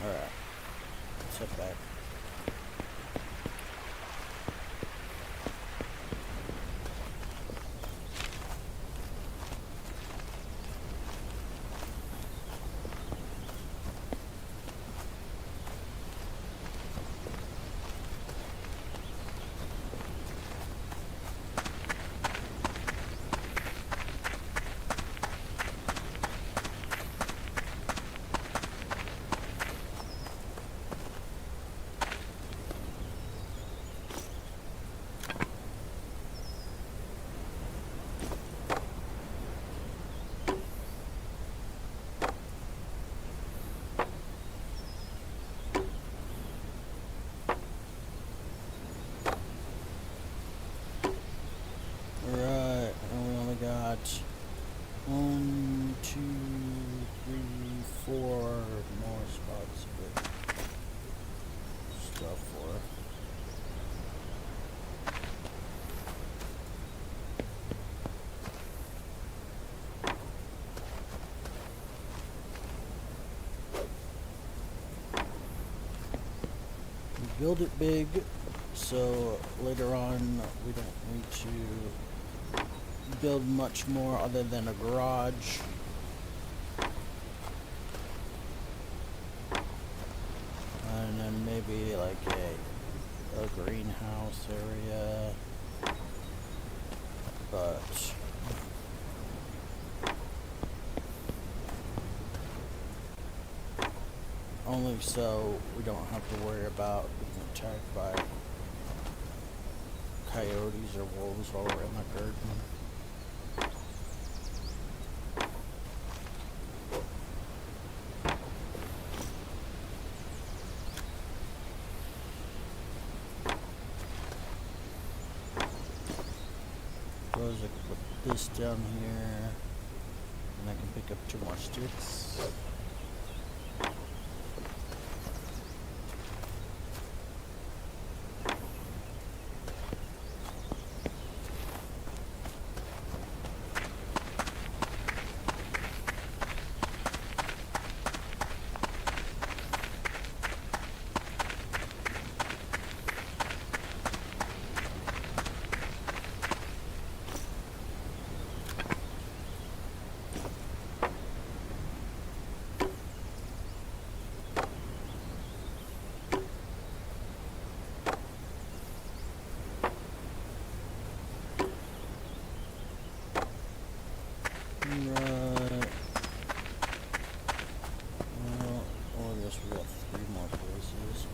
Alright, let's head back. Got 1, 2, 3, 4 more spots of stuff for. We build it big, so later on we don't need to build much more other than a garage. And then maybe like a greenhouse area. But only so we don't have to worry about being attacked by coyotes or wolves while we're in the garden. Suppose I can put this down here, and I can pick up 2 more sticks. Right. Well, I guess we got 3 more places.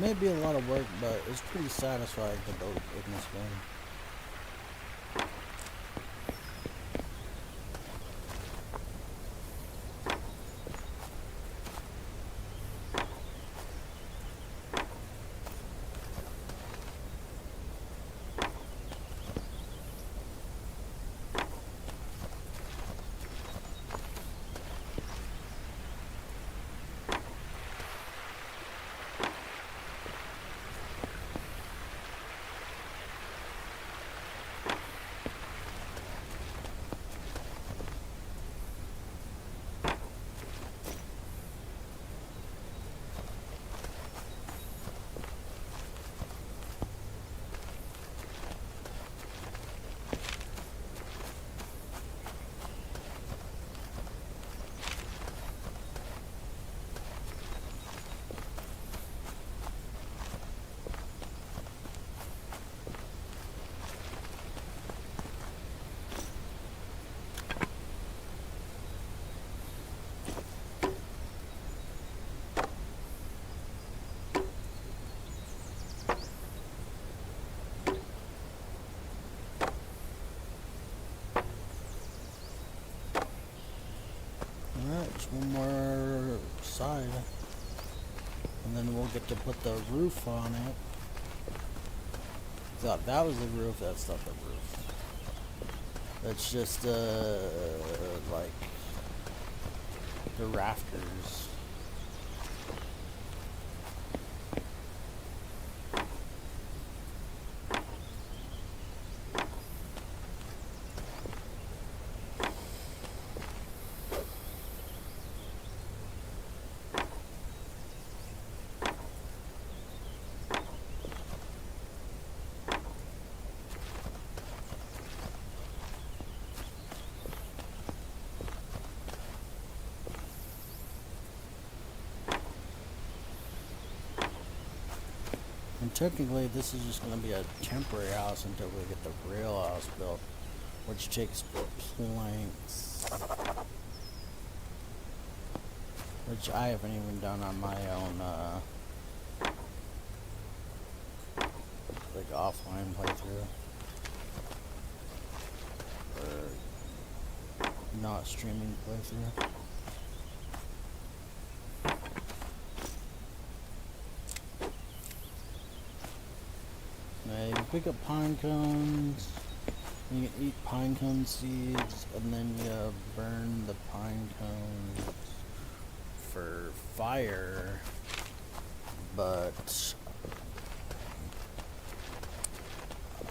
may be a lot of work, but it's pretty satisfying to build in this game. Alright, just one more side. And then we'll get to put the roof on it. Thought that was the roof, that's not the roof. That's just like the rafters. And technically this is just going to be a temporary house until we get the real house built, which takes planks, which I haven't even done on my own like offline playthrough, or not streaming playthrough. You can pick up pine cones, you can eat pine cone seeds, and then you burn the pine cones for fire, but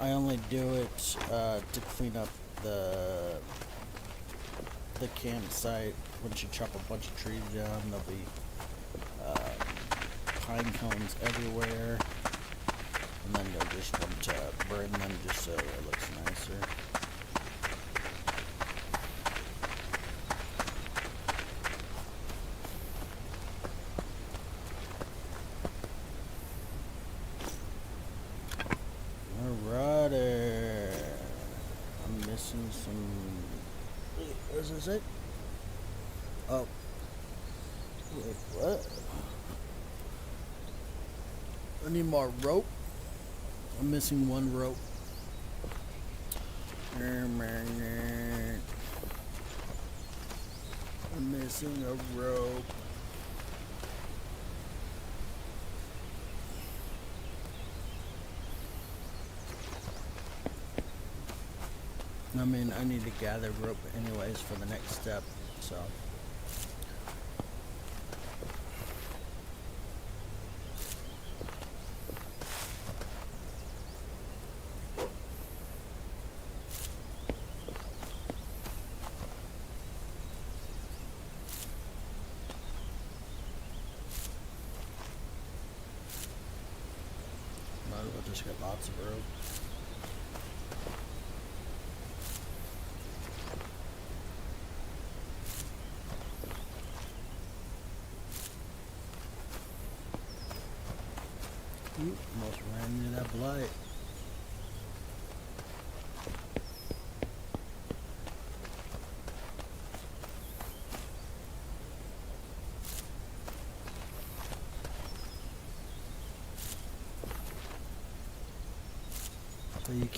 I only do it to clean up the campsite. Once you chop a bunch of trees down, there'll be pine cones everywhere. And then you'll just want to burn them just so it looks nicer. Alrighty. I'm missing some... What does it say? Oh. Wait, what? I need more rope. I'm missing one rope. I'm missing a rope. I mean, I need to gather rope anyways for the next step, so. Might as well just get lots of rope. Oop, almost ran into that blight.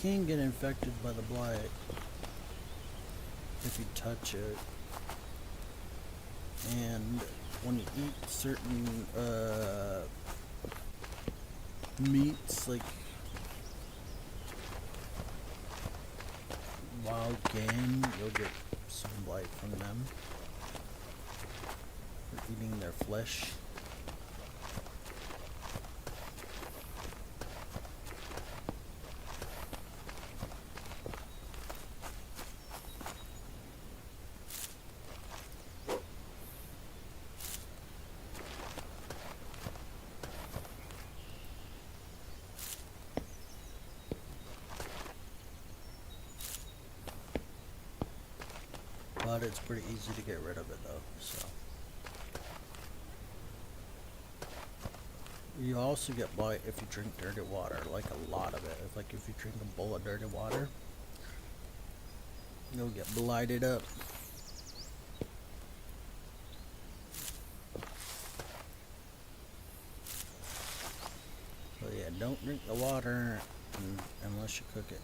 can get infected by the blight if you touch it. And when you eat certain meats, like wild game, you'll get some blight from them for eating their flesh. But it's pretty easy to get rid of it though, so. You also get blight if you drink dirty water, like a lot of it. It's like if you drink a bowl of dirty water, you'll get blighted up. So yeah, don't drink the water unless you cook it.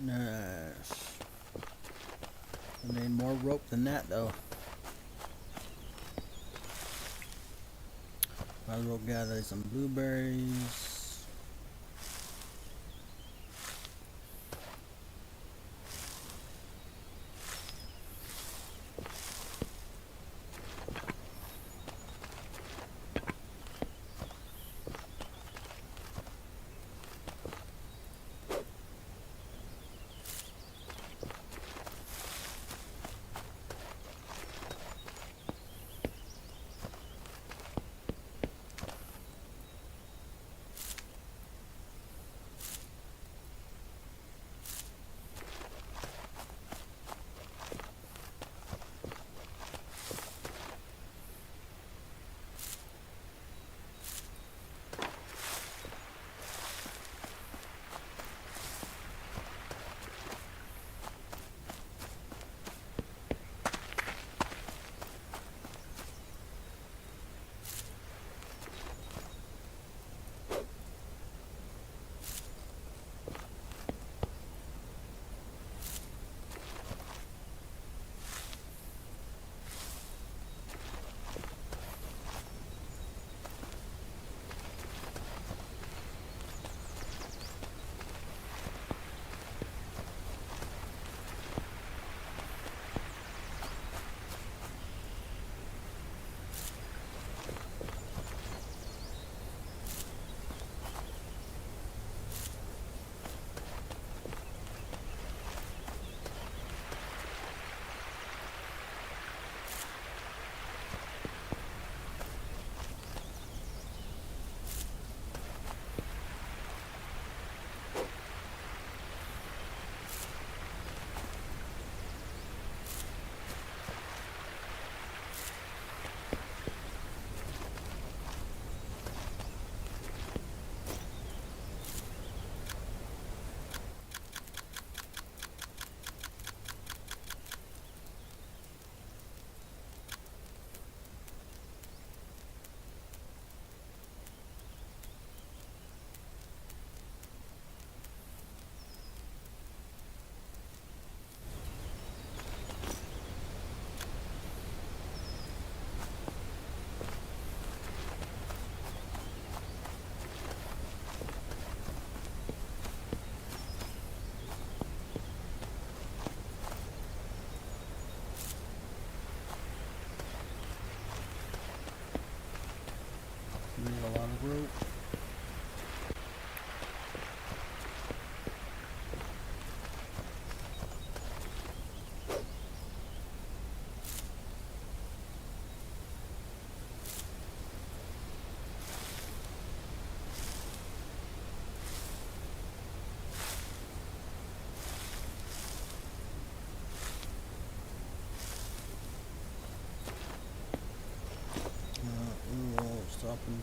Nice. I need more rope than that though. Might as well gather some blueberries.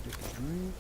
Take a drink.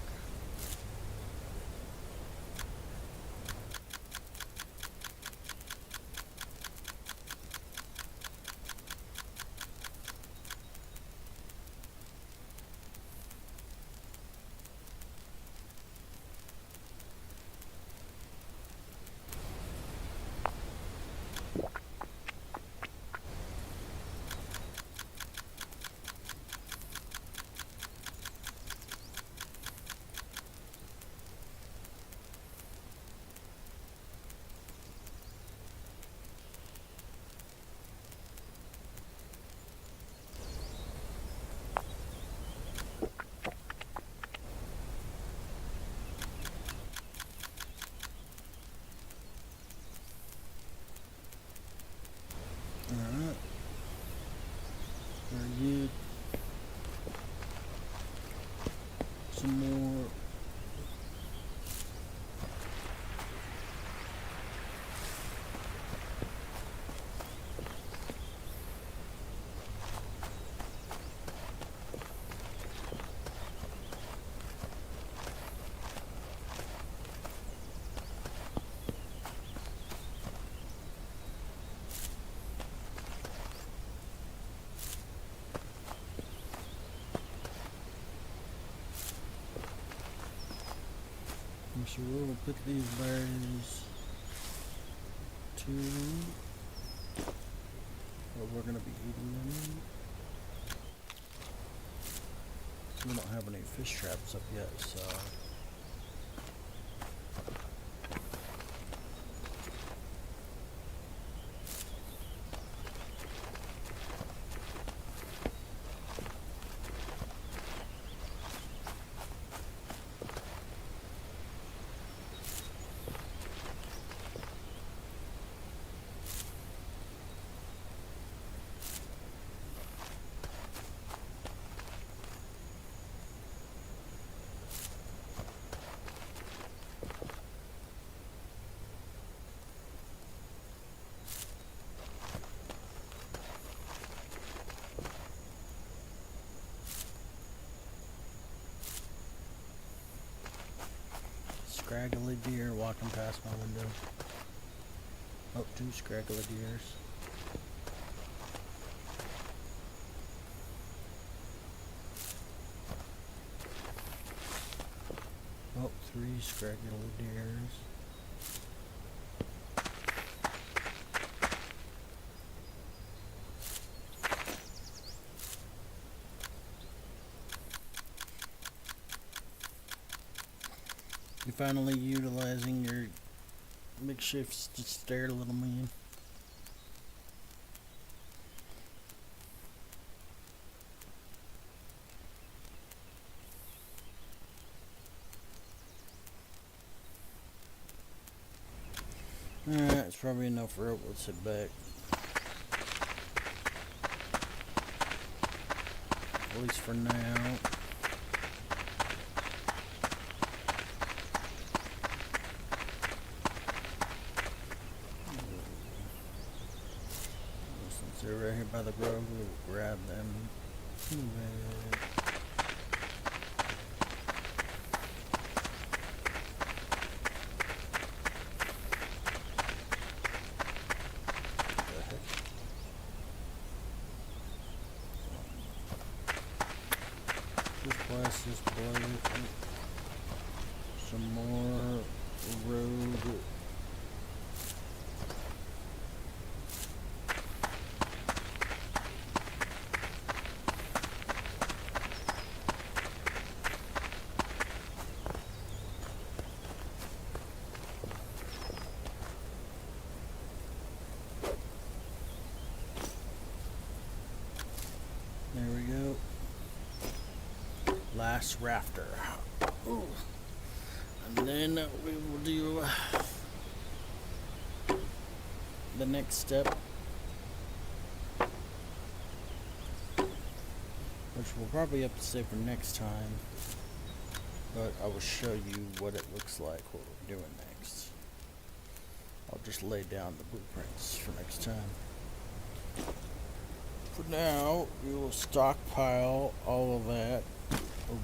Alright. Very good. Some more. So we'll pick these berries to where we're going to be eating them. We don't have any fish traps up yet, so scraggly deer walking past my window. Oh, two scraggly deers. Oh, three scraggly deers. You finally utilizing your makeshift stair, little man. Alright, it's probably enough rope. Let's sit back. At least for now. Since they're right here by the grove, we'll grab them. Just blast this Blight. Some more road. There we go. Last rafter. Ooh. And then we will do the next step, which we'll probably have to save for next time, but I will show you what it looks like, what we're doing next. I'll just lay down the blueprints for next time. For now, we will stockpile all of that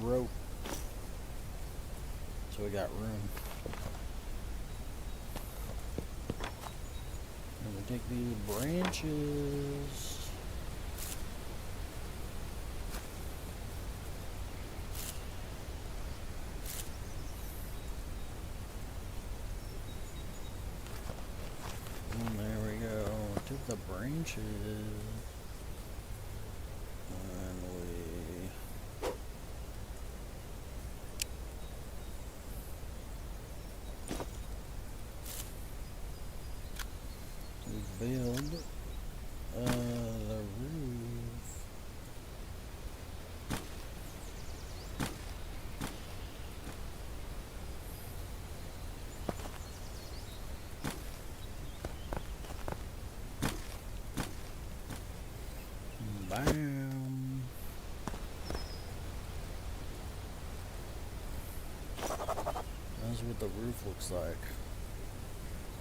rope So we got room. And we take these branches. And there we go. Took the branches. And we build the roof. Bam. That's what the roof looks like.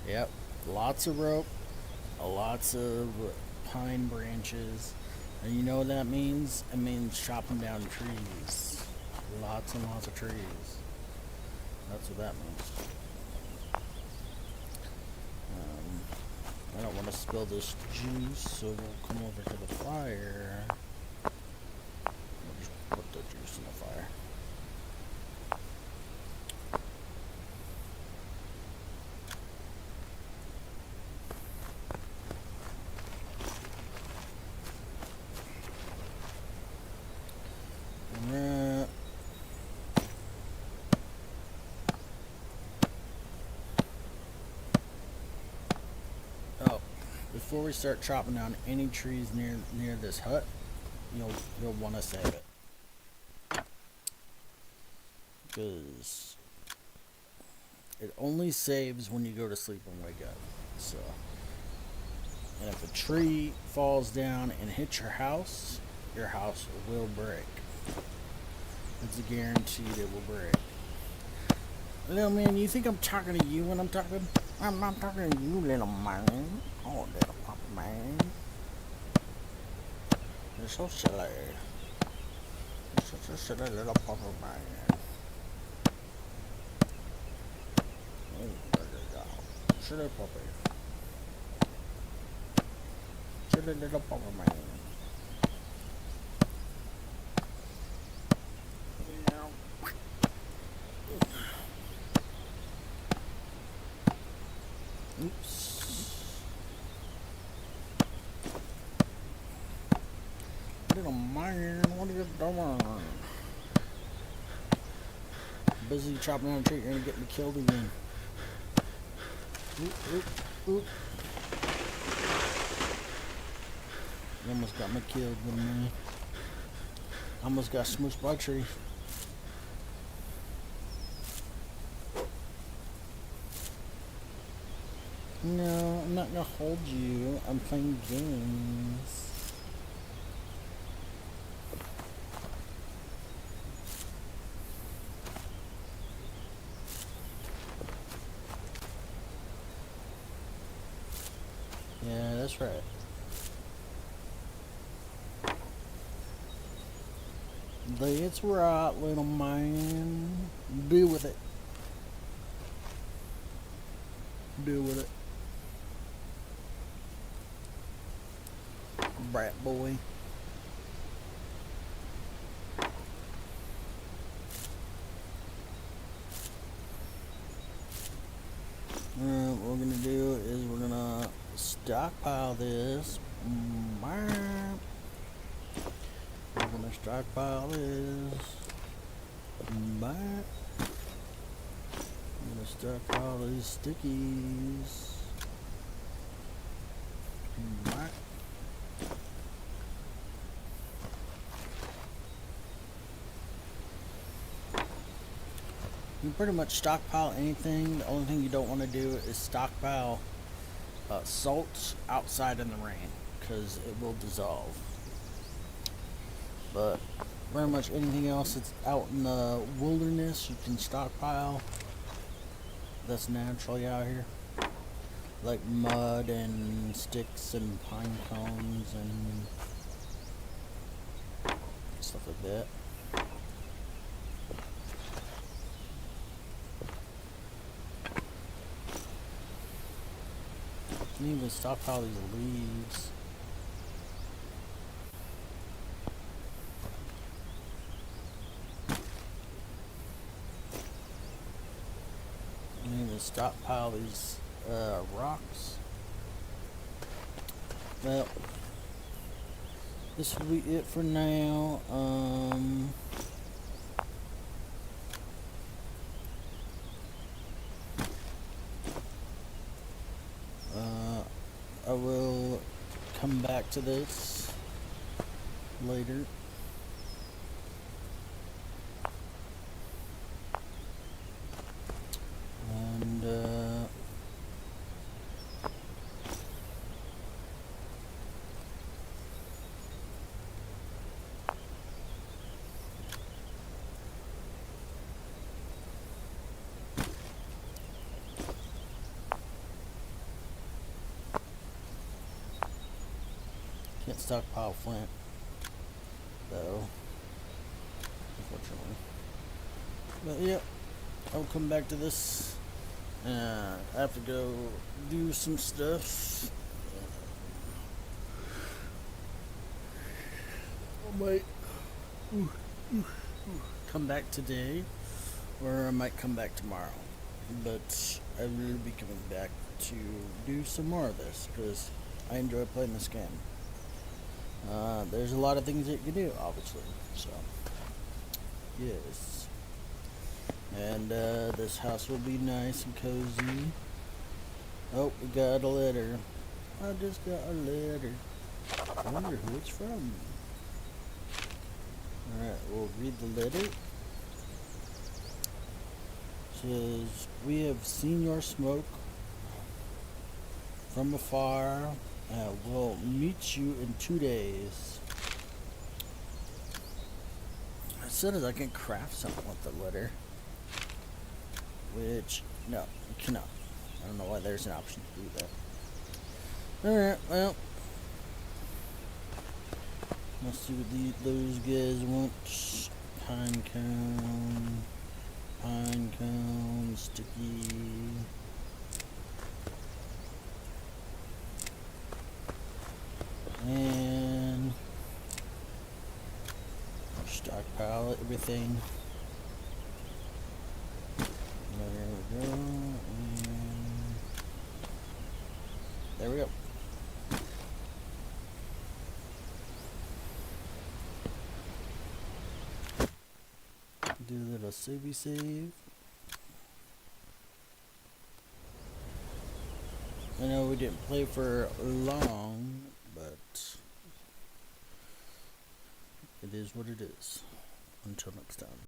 Yep, lots of rope, lots of pine branches. And you know what that means? It means chopping down trees. Lots and lots of trees. That's what that means. I don't want to spill this juice, so we'll come over to the fire. We'll just put the juice in the fire. Oh, before we start chopping down any trees near this hut, you'll want to save it, because it only saves when you go to sleep and wake up. So, and if a tree falls down and hits your house will break. It's guaranteed it will break. Little man, you think I'm talking to you when I'm talking? I'm not talking to you, little man. Oh, little papa man. You're so silly. You're such a silly little papa man. Oh, there you go. Silly puppy. Silly little papa man. Oops. Little man, what are you doing? Busy chopping down a tree, you're gonna get me killed again. Oop, oop, oop. You almost got me killed, little man. Almost got smooshed by a tree. No, I'm not gonna hold you. I'm playing games. Yeah, that's right. That's right, little man. Deal with it. Deal with it. Brat boy. What we're gonna do is we're gonna stockpile this. We're gonna stockpile this. I'm gonna stockpile these stickies. You can pretty much stockpile anything. The only thing you don't want to do is stockpile salt outside in the rain, because it will dissolve. But pretty much anything else that's out in the wilderness you can stockpile, that's naturally out here, like mud and sticks and pine cones and stuff like that. Didn't even stockpile these leaves. Didn't even stockpile these rocks. Well, this will be it for now. I will come back to this later. And can't stockpile flint, though, unfortunately. But yeah, I'll come back to this. I have to go do some stuff. I might come back today, or I might come back tomorrow. But I will be coming back to do some more of this, because I enjoy playing this game. There's a lot of things that you can do, obviously, so yes. And this house will be nice and cozy. Oh, we got a letter. I just got a letter. I wonder who it's from. Alright, we'll read the letter. It says, "We have seen your smoke from afar. We'll meet you in 2 days." It says I can craft something with the letter. Which, no, you cannot. I don't know why there's an option to do that. Alright, well. Let's see what those guys want. Pine cone, sticky. And stockpile everything. There we go. And there we go. Do a little save. I know we didn't play for long, but it is what it is. Until next time.